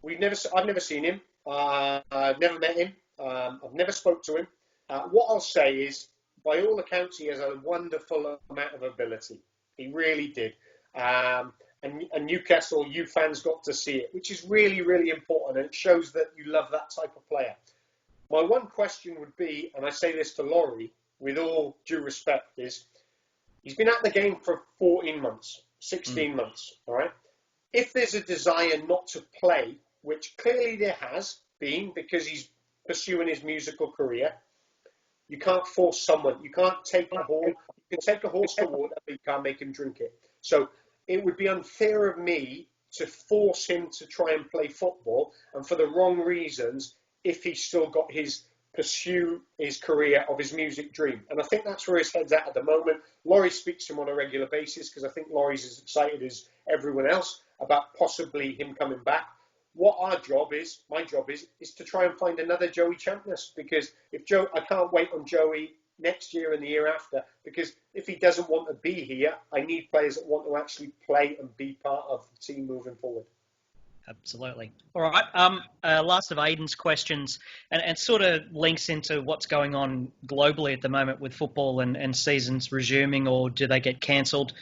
I've never seen him. I've never met him. I've never spoke to him. What I'll say is, by all accounts, he has a wonderful amount of ability. He really did. And Newcastle, you fans got to see it, which is really, really important. And it shows that you love that type of player. My one question would be, and I say this to Laurie, with all due respect, is he's been at the game for 14 months, 16 months, all right? If there's a desire not to play, which clearly there has been because he's pursuing his musical career, you can't force someone. You can't take a horse. You can take a horse to water, but you can't make him drink it. So it would be unfair of me to force him to try and play football, and for the wrong reasons, if he's still got pursue his career of his music dream. And I think that's where his head's at the moment. Laurie speaks to him on a regular basis, because I think Laurie's as excited as everyone else about possibly him coming back. What my job is to try and find another Joey Champness, because I can't wait on Joey next year and the year after, because if he doesn't want to be here, I need players that want to actually play and be part of the team moving forward. Absolutely. All right. Last of Aidan's questions, and sort of links into what's going on globally at the moment with football and seasons resuming, or do they get cancelled?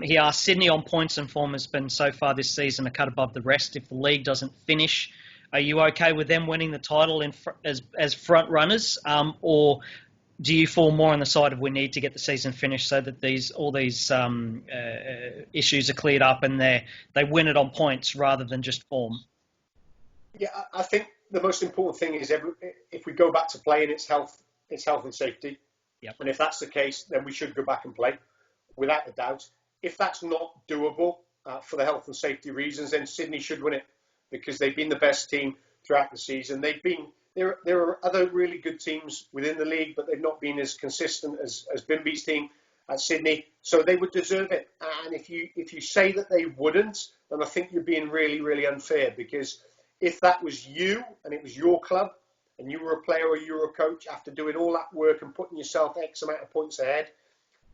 He asked, Sydney on points and form has been so far this season a cut above the rest. If the league doesn't finish, are you okay with them winning the title as front runners, or do you fall more on the side of we need to get the season finished so that all these issues are cleared up and they win it on points rather than just form? Yeah, I think the most important thing is if we go back to playing, it's health and safety. Yep. And if that's the case, then we should go back and play, without a doubt. If that's not doable for the health and safety reasons, then Sydney should win it, because they've been the best team throughout the season. There are other really good teams within the league, but they've not been as consistent as Bimby's team at Sydney. So they would deserve it. And if you say that they wouldn't, then I think you're being really, really unfair, because if that was you and it was your club and you were a player or you were a coach, after doing all that work and putting yourself X amount of points ahead,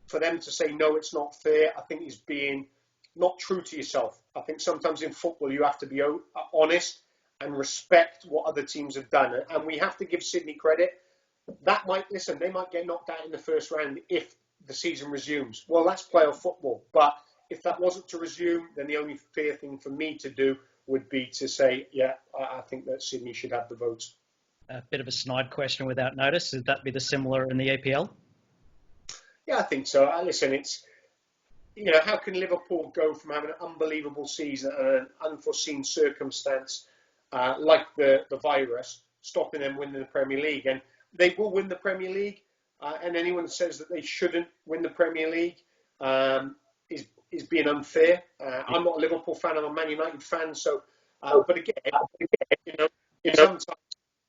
for them to say, no, it's not fair, I think is being not true to yourself. I think sometimes in football you have to be honest and respect what other teams have done. And we have to give Sydney credit. They might get knocked out in the first round if the season resumes. Well, that's playoff football. But if that wasn't to resume, then the only fair thing for me to do would be to say, yeah, I think that Sydney should have the votes. A bit of a snide question without notice. Would that be the similar in the EPL? Yeah, I think so. Listen, it's, how can Liverpool go from having an unbelievable season and an unforeseen circumstance like the virus, stopping them winning the Premier League? And they will win the Premier League. And anyone that says that they shouldn't win the Premier League is being unfair. I'm not a Liverpool fan. I'm a Man United fan. So, but again,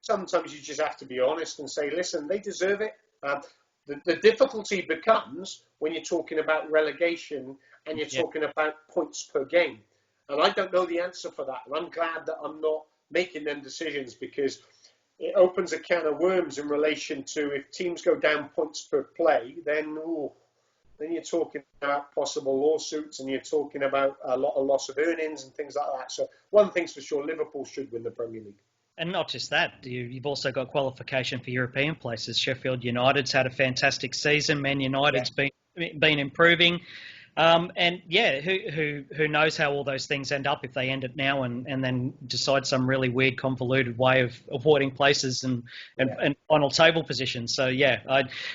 sometimes you just have to be honest and say, listen, they deserve it. The difficulty becomes when you're talking about relegation and you're talking about points per game. And I don't know the answer for that. And I'm glad that I'm not making them decisions, because it opens a can of worms in relation to if teams go down points per play, then you're talking about possible lawsuits and you're talking about a lot of loss of earnings and things like that. So one thing's for sure, Liverpool should win the Premier League. And not just that, you've also got qualification for European places. Sheffield United's had a fantastic season. Man United's been improving. And yeah, who knows how all those things end up if they end it now and then decide some really weird, convoluted way of avoiding places and final table positions. So yeah,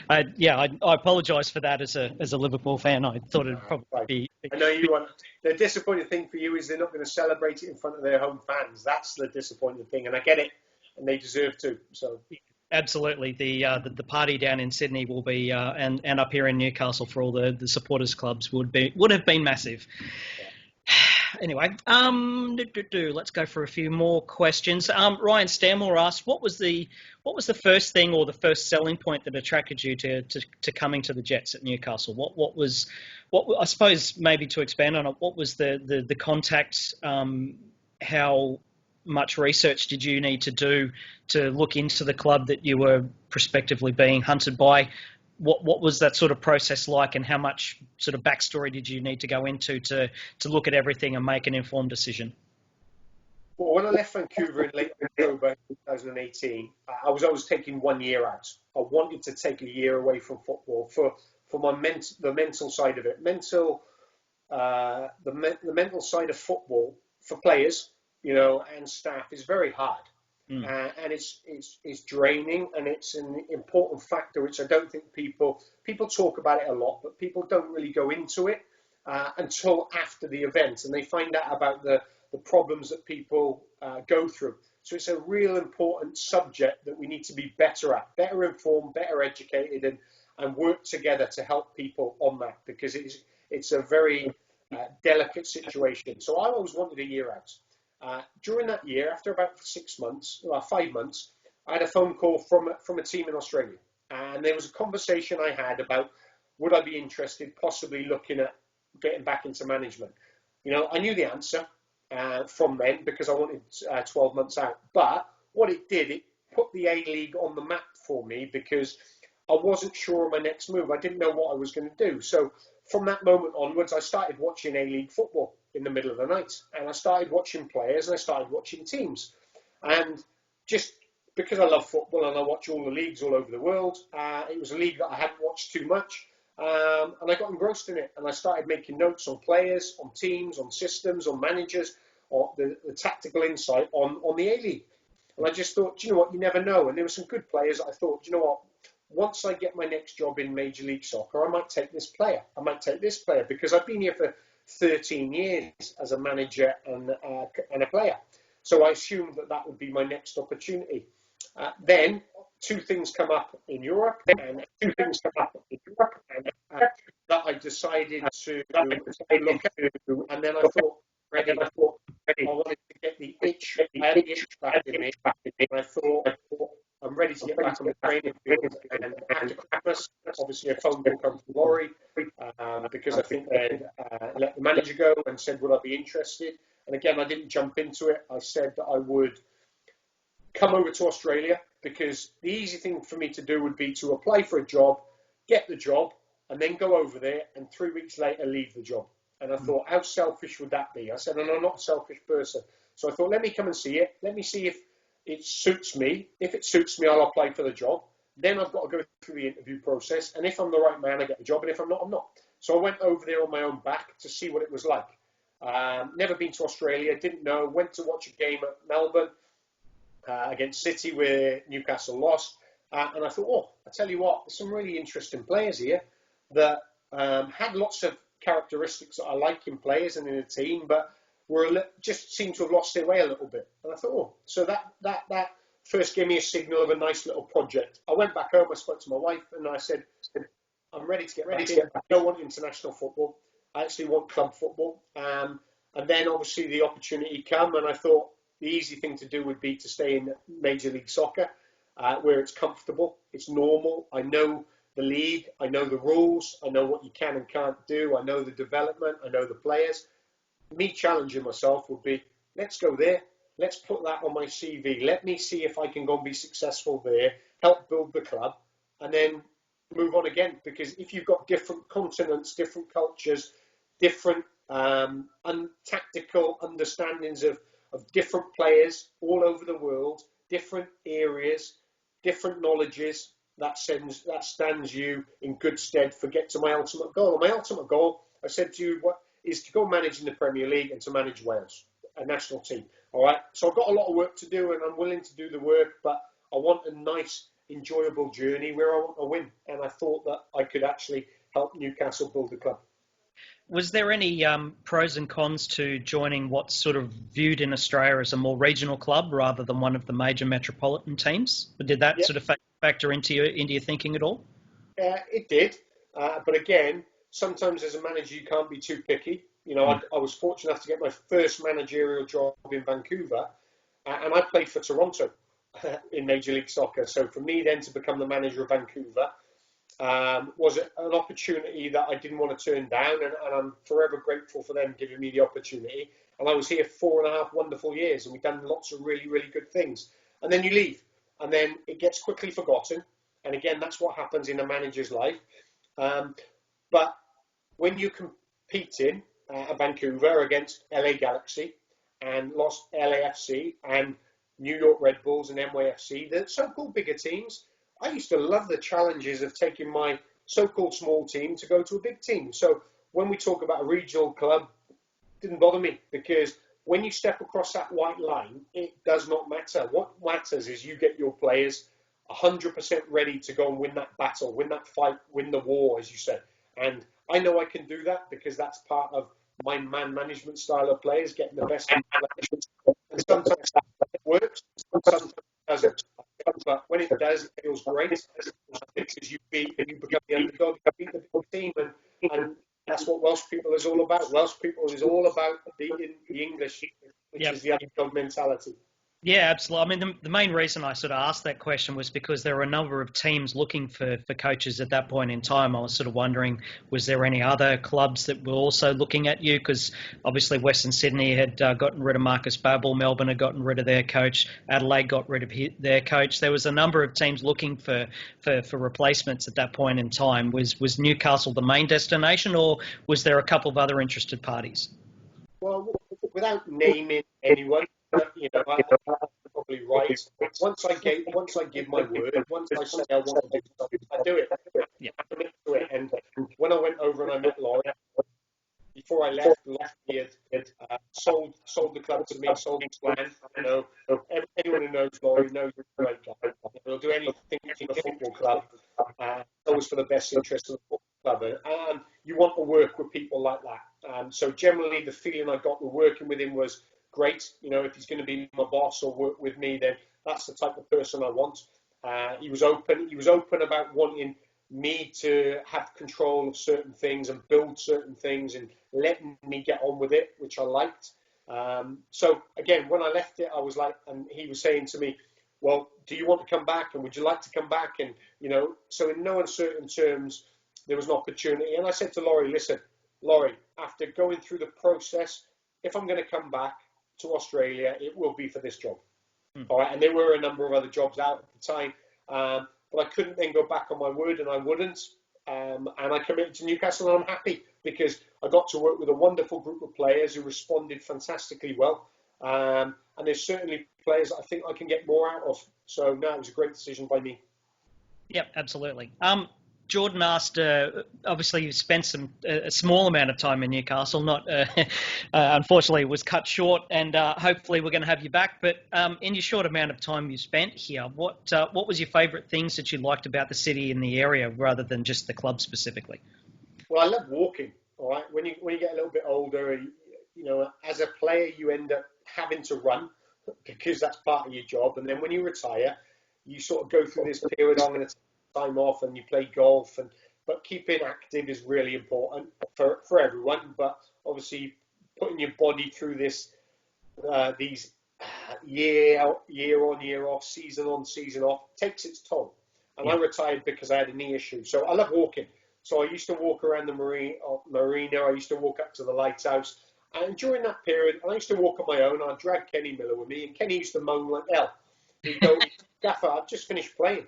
I apologise for that as a Liverpool fan. I thought it'd probably be. I know you want. The disappointing thing for you is they're not going to celebrate it in front of their home fans. That's the disappointing thing, and I get it, and they deserve to. So. Absolutely, the party down in Sydney will be, and up here in Newcastle for all the supporters clubs would have been massive. Anyway, let's go for a few more questions. Ryan Stanmore asked, what was the first thing or the first selling point that attracted you to coming to the Jets at Newcastle? What I suppose maybe to expand on it, what was the contact? How much research did you need to do to look into the club that you were prospectively being hunted by? What was that sort of process like, and how much sort of backstory did you need to go into to look at everything and make an informed decision? Well, when I left Vancouver in late October 2018, I was always taking 1 year out. I wanted to take a year away from football for the mental side of it. The mental side of football for players, and staff is very hard. And it's draining, and it's an important factor which I don't think people talk about it a lot, but people don't really go into it until after the event, and they find out about the problems that people go through. So it's a real important subject that we need to be better at, better informed, better educated, and work together to help people on that, because it's a very delicate situation. So I always wanted a year out. During that year, after about 5 months, I had a phone call from a team in Australia. And there was a conversation I had about, would I be interested possibly looking at getting back into management? I knew the answer from then because I wanted 12 months out. But what it did, it put the A-League on the map for me because I wasn't sure of my next move. I didn't know what I was going to do. So from that moment onwards, I started watching A-League football in the middle of the night. And I started watching players and I started watching teams. And just because I love football and I watch all the leagues all over the world, it was a league that I hadn't watched too much. And I got engrossed in it. And I started making notes on players, on teams, on systems, on managers, or the tactical insight on the A-League. And I just thought, you know what, you never know. And there were some good players. I thought, you know what, once I get my next job in Major League Soccer, I might take this player. I might take this player because I've been here for 13 years as a manager and a player. So I assumed that would be my next opportunity. Then two things come up in Europe, and that I decided to look at. And then I thought, I wanted to get the itch. I had the itch back in me. And I thought, I'm ready to get back on the training field. And after Christmas, obviously a phone call come from Laurie because I think they'd let the manager go and said, would I be interested? And again, I didn't jump into it. I said that I would come over to Australia because the easy thing for me to do would be to apply for a job, get the job, and then go over there and 3 weeks later leave the job. And I thought, how selfish would that be? I said, and I'm not a selfish person. So I thought, let me come and see it. Let me see if it suits me. If it suits me, I'll apply for the job. Then I've got to go through the interview process. And if I'm the right man, I get the job. And if I'm not, I'm not. So I went over there on my own back to see what it was like. Never been to Australia, didn't know. Went to watch a game at Melbourne against City where Newcastle lost. And I thought, I tell you what, there's some really interesting players here that had lots of characteristics that I like in players and in a team, but just seemed to have lost their way a little bit. And I thought, so that first gave me a signal of a nice little project. I went back home, I spoke to my wife, and I said, I'm ready to get back in. I don't want international football. I actually want club football. And then obviously the opportunity came, and I thought the easy thing to do would be to stay in Major League Soccer, where it's comfortable, it's normal. I know the league, I know the rules, I know what you can and can't do, I know the development, I know the players. Me challenging myself would be, let's go there, let's put that on my CV. Let me see if I can go and be successful there, help build the club, and then move on again. Because if you've got different continents, different cultures, different tactical understandings of different players all over the world, different areas, different knowledges, that stands you in good stead for get to my ultimate goal. And my ultimate goal, I said to you, is to go manage in the Premier League and to manage Wales, a national team. All right. So I've got a lot of work to do, and I'm willing to do the work, but I want a nice, enjoyable journey where I want to win. And I thought that I could actually help Newcastle build the club. Was there any pros and cons to joining what's sort of viewed in Australia as a more regional club rather than one of the major metropolitan teams? Did that sort of factor into your thinking at all? It did. But again, sometimes as a manager, you can't be too picky. You know, I was fortunate enough to get my first managerial job in Vancouver, and I played for Toronto in Major League Soccer. So for me then to become the manager of Vancouver was an opportunity that I didn't want to turn down, and I'm forever grateful for them giving me the opportunity. And I was here 4.5 wonderful years, and we've done lots of really, really good things. And then you leave, and then it gets quickly forgotten. And again, that's what happens in a manager's life. But when you're competing at Vancouver against LA Galaxy and lost LAFC and New York Red Bulls and NYFC, the so-called bigger teams, I used to love the challenges of taking my so-called small team to go to a big team. So when we talk about a regional club, it didn't bother me, because when you step across that white line, it does not matter. What matters is you get your players 100% ready to go and win that battle, win that fight, win the war, as you said. And I know I can do that because that's part of my man management style of players, getting the best in players. And sometimes it works, sometimes it doesn't. But when it does, it feels great because you become the underdog, you beat the big team, and that's what Welsh people is all about. Welsh people is all about beating the English, which is the underdog mentality. Yeah, absolutely. I mean, the main reason I sort of asked that question was because there were a number of teams looking for coaches at that point in time. I was sort of wondering, was there any other clubs that were also looking at you? Because obviously Western Sydney had gotten rid of Marcus Babbel, Melbourne had gotten rid of their coach, Adelaide got rid of their coach. There was a number of teams looking for replacements at that point in time. Was Newcastle the main destination, or was there a couple of other interested parties? Well, without naming anyone, you know, I'm probably right. Once I give my word, once I say I want to do something, I do it. I commit to it. And when I went over and I met Laurie, before I left, he had sold the club to me, sold his plan. You know, anyone who knows Laurie knows he's a great guy. He'll do anything in a football club, always for the best interest of the football club. And you want to work with people like that. So generally, the feeling I got with working with him was great. You know, if he's going to be my boss or work with me, then that's the type of person I want. He was open. He was open about wanting me to have control of certain things and build certain things and letting me get on with it, which I liked. So again, when I left it, I was like, and he was saying to me, well, do you want to come back? And would you like to come back? And, you know, so in no uncertain terms, there was an opportunity. And I said to Laurie, listen, Laurie, after going through the process, if I'm going to come back to Australia, it will be for this job. All right. And there were a number of other jobs out at the time. But I couldn't then go back on my word, and I wouldn't. And I committed to Newcastle, and I'm happy because I got to work with a wonderful group of players who responded fantastically well. And there's certainly players I think I can get more out of. So, no, it was a great decision by me. Yep, absolutely. Jordan asked, obviously you spent a small amount of time in Newcastle, not unfortunately it was cut short, and hopefully we're going to have you back. But in your short amount of time you spent here, what was your favourite things that you liked about the city and the area rather than just the club specifically? Well, I love walking. All right, when you get a little bit older, you know, as a player you end up having to run because that's part of your job, and then when you retire, you sort of go through this period. I'm going to time off and you play golf, but keeping active is really important for everyone. But obviously, putting your body through these year on year off, season on season off takes its toll. And I retired because I had a knee issue. So I love walking. So I used to walk around the marina. I used to walk up to the lighthouse. And during that period, I used to walk on my own. I'd drag Kenny Miller with me, and Kenny used to moan like hell. He'd go, Gaffer, I've just finished playing.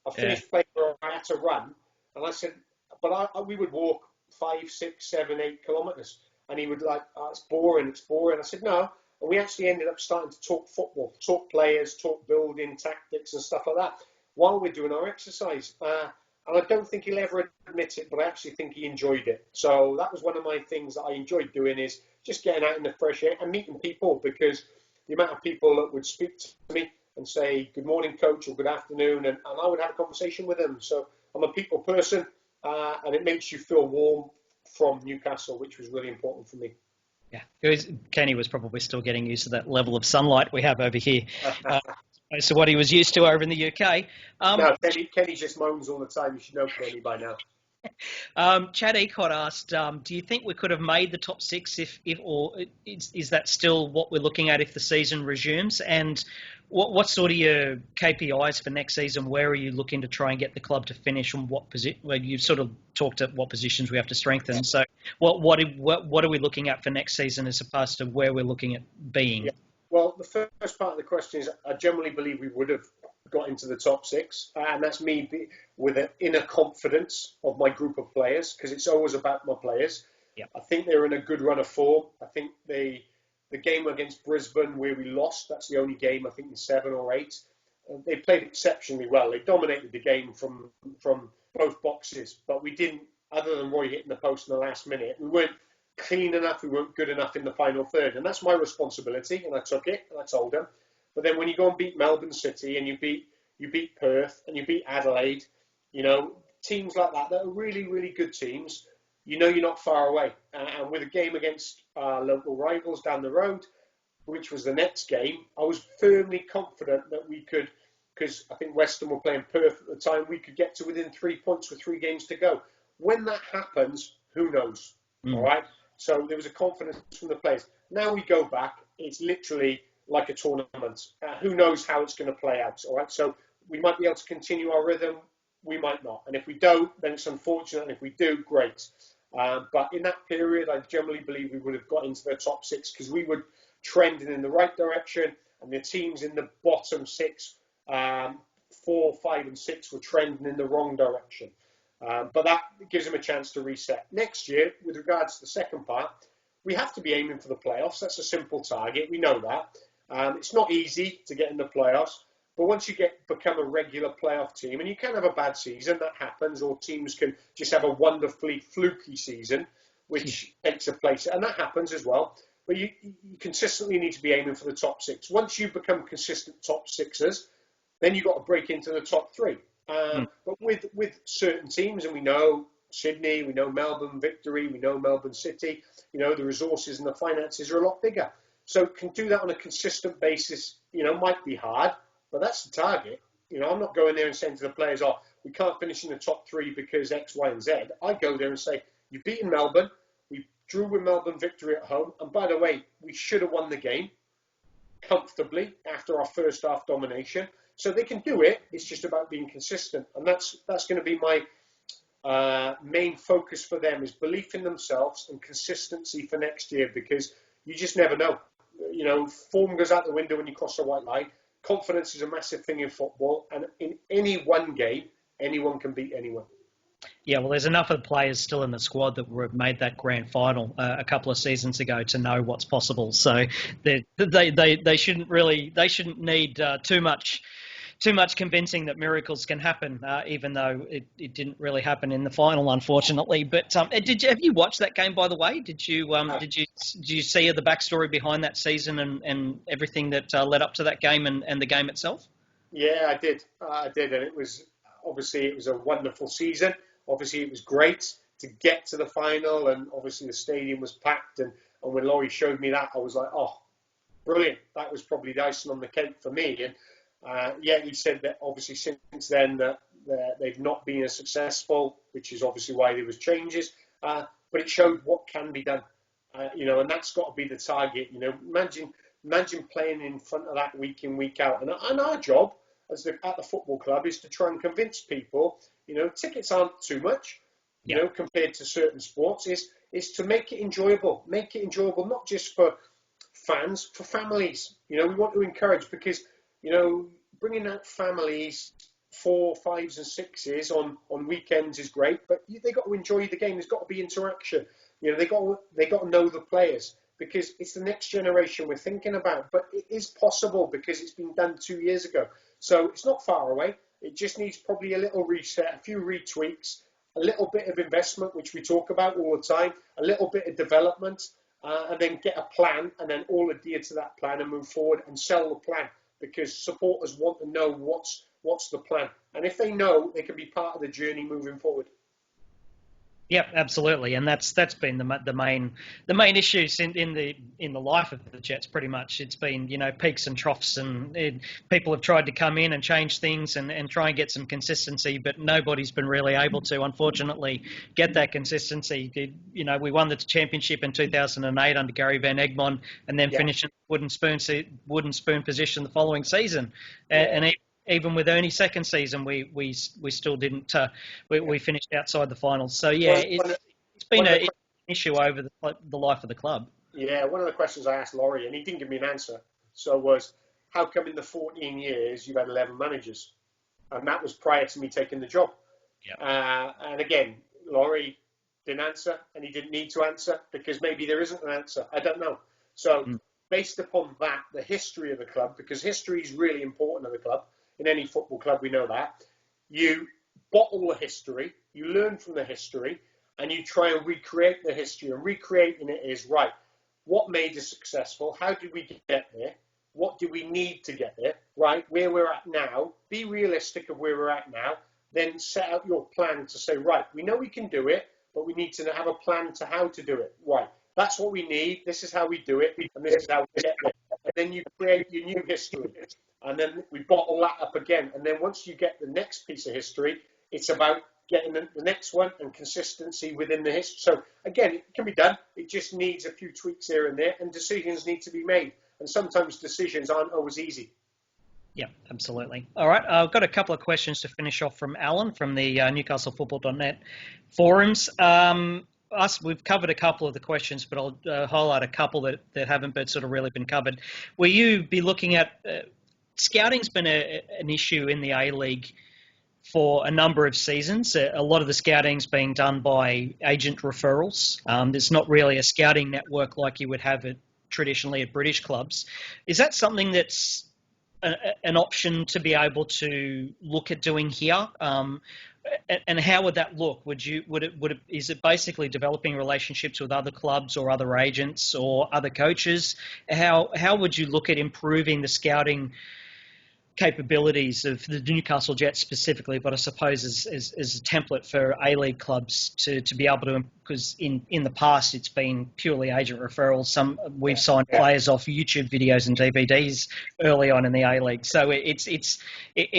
I finished playing where I had to run. And I said, but we would walk 5, 6, 7, 8 kilometres. And he would like, oh, it's boring. I said, no. And we actually ended up starting to talk football, talk players, talk building, tactics and stuff like that while we're doing our exercise. And I don't think he'll ever admit it, but I actually think he enjoyed it. So that was one of my things that I enjoyed doing, is just getting out in the fresh air and meeting people, because the amount of people that would speak to me and say, good morning, coach, or good afternoon, and I would have a conversation with them. So I'm a people person, and it makes you feel warm from Newcastle, which was really important for me. Yeah, Kenny was probably still getting used to that level of sunlight we have over here. So what he was used to over in the UK. No, Kenny just moans all the time. You should know Kenny by now. Chad Ecott asked, do you think we could have made the top 6 or is that still what we're looking at if the season resumes? And what sort of your KPIs for next season? Where are you looking to try and get the club to finish, and what position? Well, you've sort of talked at what positions we have to strengthen. So what are we looking at for next season as opposed to where we're looking at being? Yeah. Well, the first part of the question is, I generally believe we would have got into the top 6, and that's me with an inner confidence of my group of players, because it's always about my players. Yep. I think they're in a good run of form. I think the game against Brisbane where we lost, that's the only game I think in 7 or 8. They played exceptionally well. They dominated the game from both boxes, but we didn't, other than Roy hitting the post in the last minute, we weren't clean enough, we weren't good enough in the final third, and that's my responsibility, and I took it, and I told them. But then when you go and beat Melbourne City, and you beat Perth, and you beat Adelaide, teams like that are really, really good teams, you're not far away. And with a game against local rivals down the road, which was the next game, I was firmly confident that we could, because I think Western were playing Perth at the time, we could get to within 3 points with 3 games to go. When that happens, who knows? All right? So there was a confidence from the players. Now we go back, it's literally like a tournament. Who knows how it's going to play out? All right, so we might be able to continue our rhythm, we might not. And if we don't, then it's unfortunate. And if we do, great. But in that period, I generally believe we would have got into the top 6, because we were trending in the right direction, and the teams in the bottom 6, 4, 5, and 6 were trending in the wrong direction. But that gives them a chance to reset. Next year, with regards to the second part, we have to be aiming for the playoffs. That's a simple target. We know that. It's not easy to get in the playoffs, but once you become a regular playoff team, and you can have a bad season, that happens, or teams can just have a wonderfully fluky season, which takes a place, and that happens as well. But you consistently need to be aiming for the top 6. Once you become consistent top 6ers, then you've got to break into the top 3. But with certain teams, and we know Sydney, we know Melbourne Victory, we know Melbourne City, the resources and the finances are a lot bigger. So can do that on a consistent basis, might be hard, but that's the target. I'm not going there and saying to the players, oh, we can't finish in the top 3 because X, Y, and Z. I go there and say, you've beaten Melbourne, we drew with Melbourne Victory at home, and by the way, we should have won the game comfortably after our first half domination. So they can do it. It's just about being consistent, and that's going to be my main focus for them, is belief in themselves and consistency for next year, because you just never know. Form goes out the window when you cross the white line. Confidence is a massive thing in football, and in any one game, anyone can beat anyone. Yeah, well, there's enough of the players still in the squad that made that grand final a couple of seasons ago to know what's possible. So they shouldn't need too much convincing that miracles can happen, even though it didn't really happen in the final, unfortunately. But have you watched that game, by the way? Did you see the backstory behind that season and everything that led up to that game and the game itself? Yeah, I did, and it was a wonderful season. Obviously, it was great to get to the final, and obviously the stadium was packed. And when Laurie showed me that, I was like, oh, brilliant! That was probably the icing on the cake for me. And he said that obviously since then that they've not been as successful, which is obviously why there was changes. But it showed what can be done, and that's got to be the target. Imagine playing in front of that week in, week out. And our job at the football club is to try and convince people. Tickets aren't too much. Yeah. compared to certain sports, is to make it enjoyable. Make it enjoyable, not just for fans, for families. We want to encourage, because, bringing out families, 4, 5s and 6s on weekends is great, but they got to enjoy the game. There's got to be interaction. They got to know the players, because it's the next generation we're thinking about. But it is possible, because it's been done 2 years ago. So it's not far away. It just needs probably a little reset, a few retweaks, a little bit of investment, which we talk about all the time, a little bit of development, and then get a plan, and then all adhere to that plan and move forward and sell the plan, because supporters want to know what's the plan. And if they know, they can be part of the journey moving forward. Yeah, absolutely, and that's been the main issues in the life of the Jets. Pretty much, it's been peaks and troughs, and people have tried to come in and change things and try and get some consistency, but nobody's been really able to, unfortunately, get that consistency. We won the championship in 2008 under Gary Van Egmond, and then finished in wooden spoon position the following season, and even with Ernie's second season, we still didn't. We finished outside the finals. So it's been an issue over the life of the club. Yeah, one of the questions I asked Laurie, and he didn't give me an answer, was how come in the 14 years you've had 11 managers? And that was prior to me taking the job. Yep. And again, Laurie didn't answer, and he didn't need to answer, because maybe there isn't an answer. I don't know. So based upon that, the history of the club, because history is really important to the club. In any football club, we know that. You bottle the history, you learn from the history, and you try and recreate the history. And recreating it is, right, what made us successful? How did we get there? What do we need to get there? Right, where we're at now, be realistic of where we're at now, then set out your plan to say, right, we know we can do it, but we need to have a plan to how to do it. Right, that's what we need, this is how we do it, and this is how we get there. And then you create your new history. And then we bottle that up again. And then once you get the next piece of history, it's about getting the next one and consistency within the history. So again, it can be done. It just needs a few tweaks here and there, and decisions need to be made. And sometimes decisions aren't always easy. Yeah, absolutely. All right, I've got a couple of questions to finish off from Alan from the NewcastleFootball.net forums. We've covered a couple of the questions, but I'll highlight a couple that haven't sort of really been covered. Will you be looking at... Scouting's been an issue in the A-League for a number of seasons. A lot of the scouting's being done by agent referrals. There's not really a scouting network like you would have traditionally at British clubs. Is that something that's an option to be able to look at doing here? And how would that look? Is it basically developing relationships with other clubs or other agents or other coaches? How would you look at improving the scouting capabilities of the Newcastle Jets specifically, but I suppose as a template for A-League clubs to be able to, because in the past it's been purely agent referrals. We've signed players off YouTube videos and DVDs early on in the A-League, so it's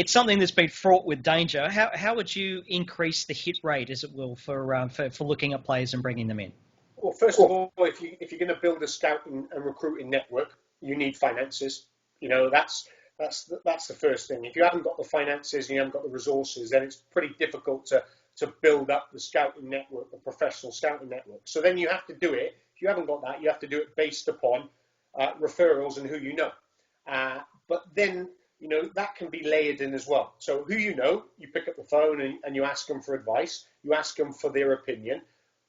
something that's been fraught with danger. How would you increase the hit rate, as it will, for looking at players and bringing them in? Well, first of all, if you're going to build a scouting and recruiting network, you need finances. That's the first thing. If you haven't got the finances and you haven't got the resources, then it's pretty difficult to build up the scouting network, the professional scouting network. So then you have to do it. If you haven't got that, you have to do it based upon referrals and who you know. But then, that can be layered in as well. So who you know, you pick up the phone and you ask them for advice. You ask them for their opinion.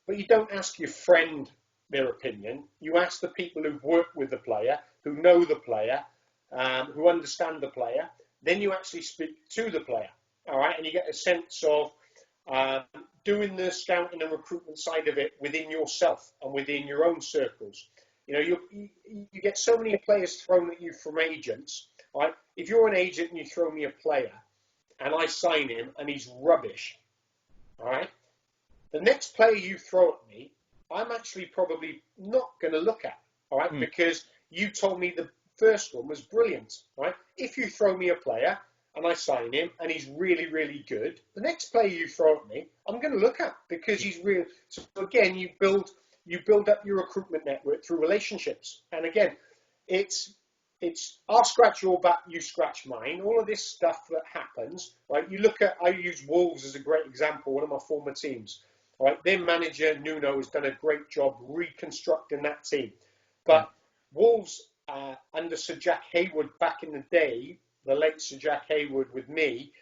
But you don't ask your friend their opinion. You ask the people who've worked with the player, who know the player, who understand the player. Then you actually speak to the player, all right? And you get a sense of doing the scouting and recruitment side of it within yourself and within your own circles. You get so many players thrown at you from agents, all right? If you're an agent and you throw me a player and I sign him and he's rubbish, all right? The next player you throw at me, I'm actually probably not going to look at, all right? Because you told me the first one was brilliant, right? If you throw me a player and I sign him and he's really, really good, the next player you throw at me, I'm going to look at, because he's real. So again, you build up your recruitment network through relationships. And again, it's I'll scratch your back, you scratch mine. All of this stuff that happens, right? I use Wolves as a great example, one of my former teams. All right, their manager Nuno has done a great job reconstructing that team. But Wolves under Sir Jack Hayward back in the day, the late Sir Jack Hayward with me,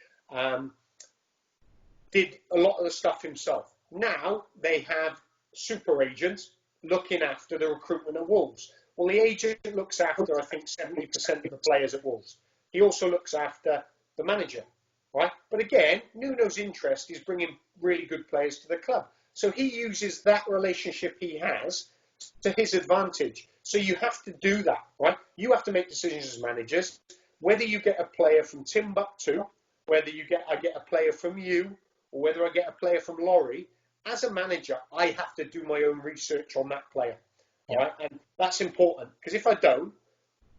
did a lot of the stuff himself. Now they have super agents looking after the recruitment at Wolves. Well, the agent looks after, I think, 70% of the players at Wolves. He also looks after the manager, right? But again, Nuno's interest is bringing really good players to the club. So he uses that relationship he has to his advantage. So you have to do that, right? You have to make decisions as managers, whether you get a player from Timbuktu, whether I get a player from you, or whether I get a player from Laurie. As a manager, I have to do my own research on that player. All right? And that's important, because if I don't,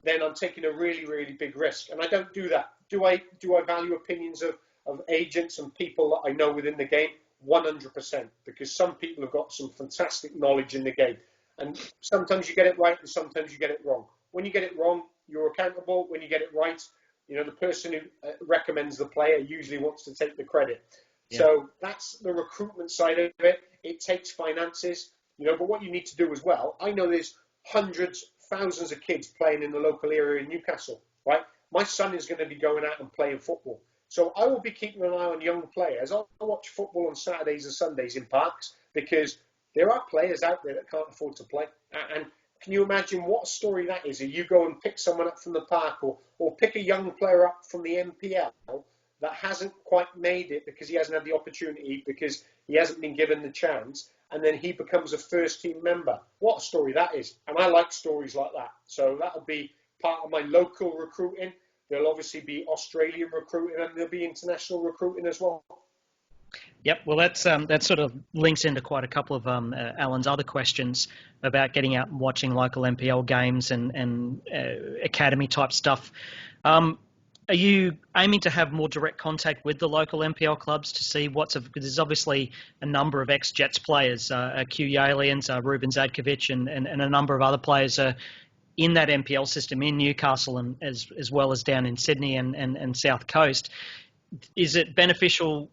then I'm taking a really, really big risk. And I don't do that. Do I value opinions of agents and people that I know within the game? 100%, because some people have got some fantastic knowledge in the game. And sometimes you get it right and sometimes you get it wrong. When you get it wrong, you're accountable. When you get it right, the person who recommends the player usually wants to take the credit. Yeah. So that's the recruitment side of it. It takes finances, but what you need to do as well, I know there's hundreds, thousands of kids playing in the local area in Newcastle, right? My son is going to be going out and playing football. So I will be keeping an eye on young players. I'll watch football on Saturdays and Sundays in parks, because there are players out there that can't afford to play. And can you imagine what a story that is? You go and pick someone up from the park, or pick a young player up from the MPL that hasn't quite made it because he hasn't had the opportunity, because he hasn't been given the chance, and then he becomes a first team member. What a story that is. And I like stories like that. So that'll be part of my local recruiting. There'll obviously be Australian recruiting, and there'll be international recruiting as well. Yep, well, that sort of links into quite a couple of Alan's other questions about getting out and watching local MPL games and academy type stuff. Are you aiming to have more direct contact with the local MPL clubs to see because there's obviously a number of ex-Jets players, Q Yalians, Ruben Zadkovic, and a number of other players in that MPL system in Newcastle, and as well as down in Sydney and South Coast. Is it beneficial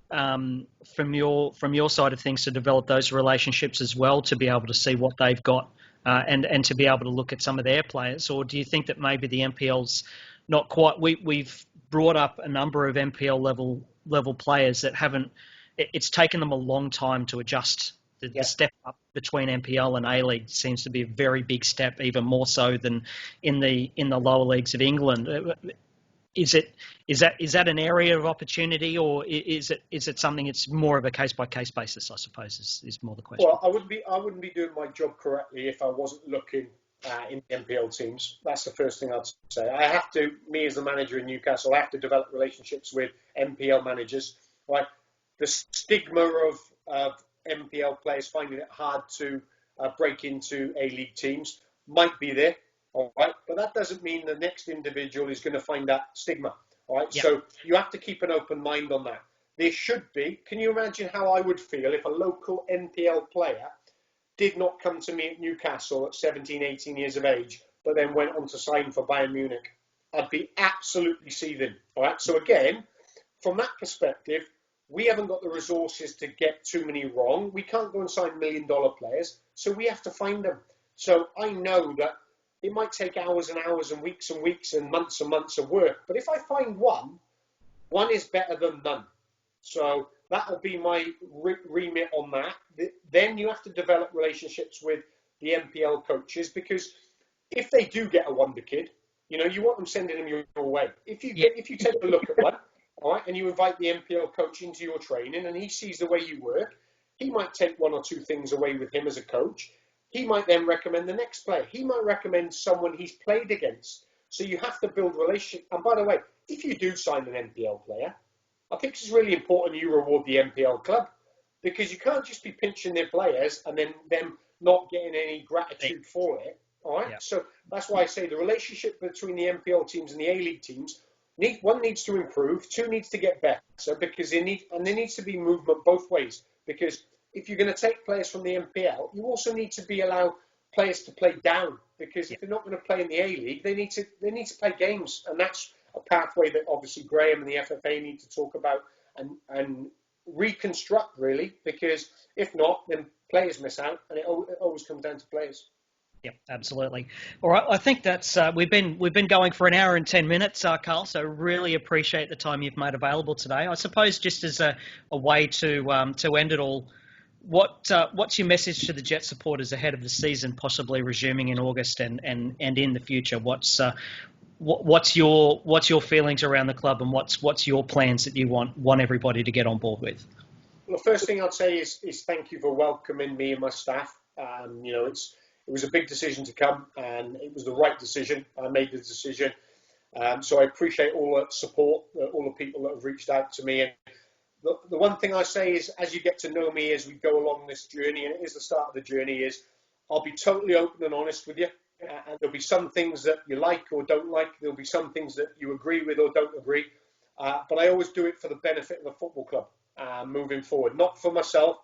from your side of things to develop those relationships as well, to be able to see what they've got and to be able to look at some of their players? Or do you think that maybe the MPL's not quite? We've brought up a number of MPL level players that haven't. It's taken them a long time to adjust. The step up between MPL and A-League seems to be a very big step, even more so than in the lower leagues of England. Is that an area of opportunity, or is it something that's more of a case by case basis? I suppose is more the question. Well, I wouldn't be doing my job correctly if I wasn't looking in MPL teams. That's the first thing I'd say. I have to, me as the manager in Newcastle, I have to develop relationships with MPL managers. Right, the stigma of MPL players finding it hard to break into A-League teams might be there. All right, but that doesn't mean the next individual is going to find that stigma. All right, so you have to keep an open mind on that. There should be. Can you imagine how I would feel if a local MPL player did not come to me at Newcastle at 17, 18 years of age, but then went on to sign for Bayern Munich? I'd be absolutely seething. All right, so again, from that perspective, we haven't got the resources to get too many wrong. We can't go and sign $1 million players, so we have to find them. So I know that it might take hours and hours and weeks and months of work. But if I find one is better than none. So that'll be my remit on that. Then you have to develop relationships with the MPL coaches, because if they do get a wonder kid, you want them sending them your way. If you take a look at one, all right, and you invite the MPL coach into your training and he sees the way you work, he might take one or two things away with him as a coach. He might then recommend the next player. He might recommend someone he's played against. So you have to build relationship. And by the way, if you do sign an MPL player, I think it's really important you reward the MPL club, because you can't just be pinching their players and then them not getting any gratitude for it. All right. Yeah. So that's why I say the relationship between the MPL teams and the A-League teams, one needs to improve, two needs to get better, because there needs to be movement both ways. Because if you're going to take players from the MPL, you also need to allow players to play down, because if they're not going to play in the A-League, they need to play games, and that's a pathway that obviously Graham and the FFA need to talk about and reconstruct, really, because if not, then players miss out, and it always comes down to players. Yep, absolutely. All right, I think that's we've been going for an hour and 10 minutes, Carl. So really appreciate the time you've made available today. I suppose just as a way to end it all, what's your message to the Jet supporters ahead of the season possibly resuming in August and in the future? What's your feelings around the club, and what's your plans that you want everybody to get on board with? Well, the first thing I'd say is thank you for welcoming me and my staff. It was a big decision to come, and it was the right decision. I made the decision. So I appreciate all the support, all the people that have reached out to me. And the one thing I say is, as you get to know me as we go along this journey, and it is the start of the journey, is I'll be totally open and honest with you. And there'll be some things that you like or don't like. There'll be some things that you agree with or don't agree. But I always do it for the benefit of the football club moving forward, not for myself.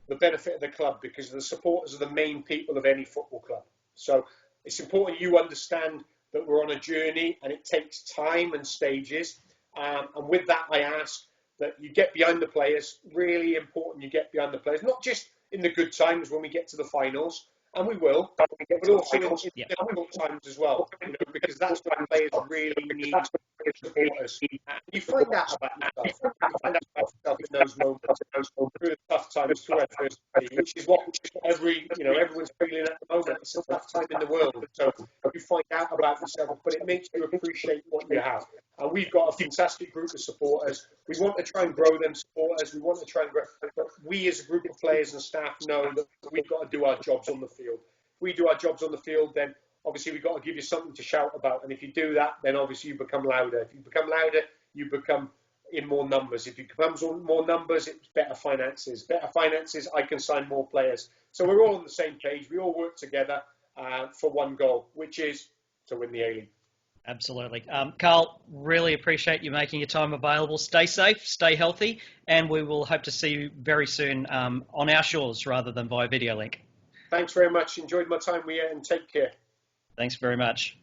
The benefit of the club, because the supporters are the main people of any football club. So it's important you understand that we're on a journey and it takes time and stages. And with that, I ask that you get behind the players. Really important you get behind the players, not just in the good times when we get to the finals, and we will, but also in difficult times as well, because that's when players really need supporters. And you find out about yourself. You find out about yourself in those moments, through the tough times, through adversity, which is what everyone's feeling at the moment. It's a tough time in the world. So you find out about yourself, but it makes you appreciate what you have. And we've got a fantastic group of supporters. We want to try and grow them supporters. We want to try and grow. But we as a group of players and staff know that we've got to do our jobs on the field. If we do our jobs on the field, then obviously we've got to give you something to shout about. And if you do that, then obviously you become louder. If you become louder, you become in more numbers. If it becomes more numbers, it's better finances. Better finances, I can sign more players. So we're all on the same page. We all work together for one goal, which is to win the A-League. Absolutely. Carl, really appreciate you making your time available. Stay safe, stay healthy, and we will hope to see you very soon on our shores rather than via video link. Thanks very much. Enjoyed my time with you, and take care. Thanks very much.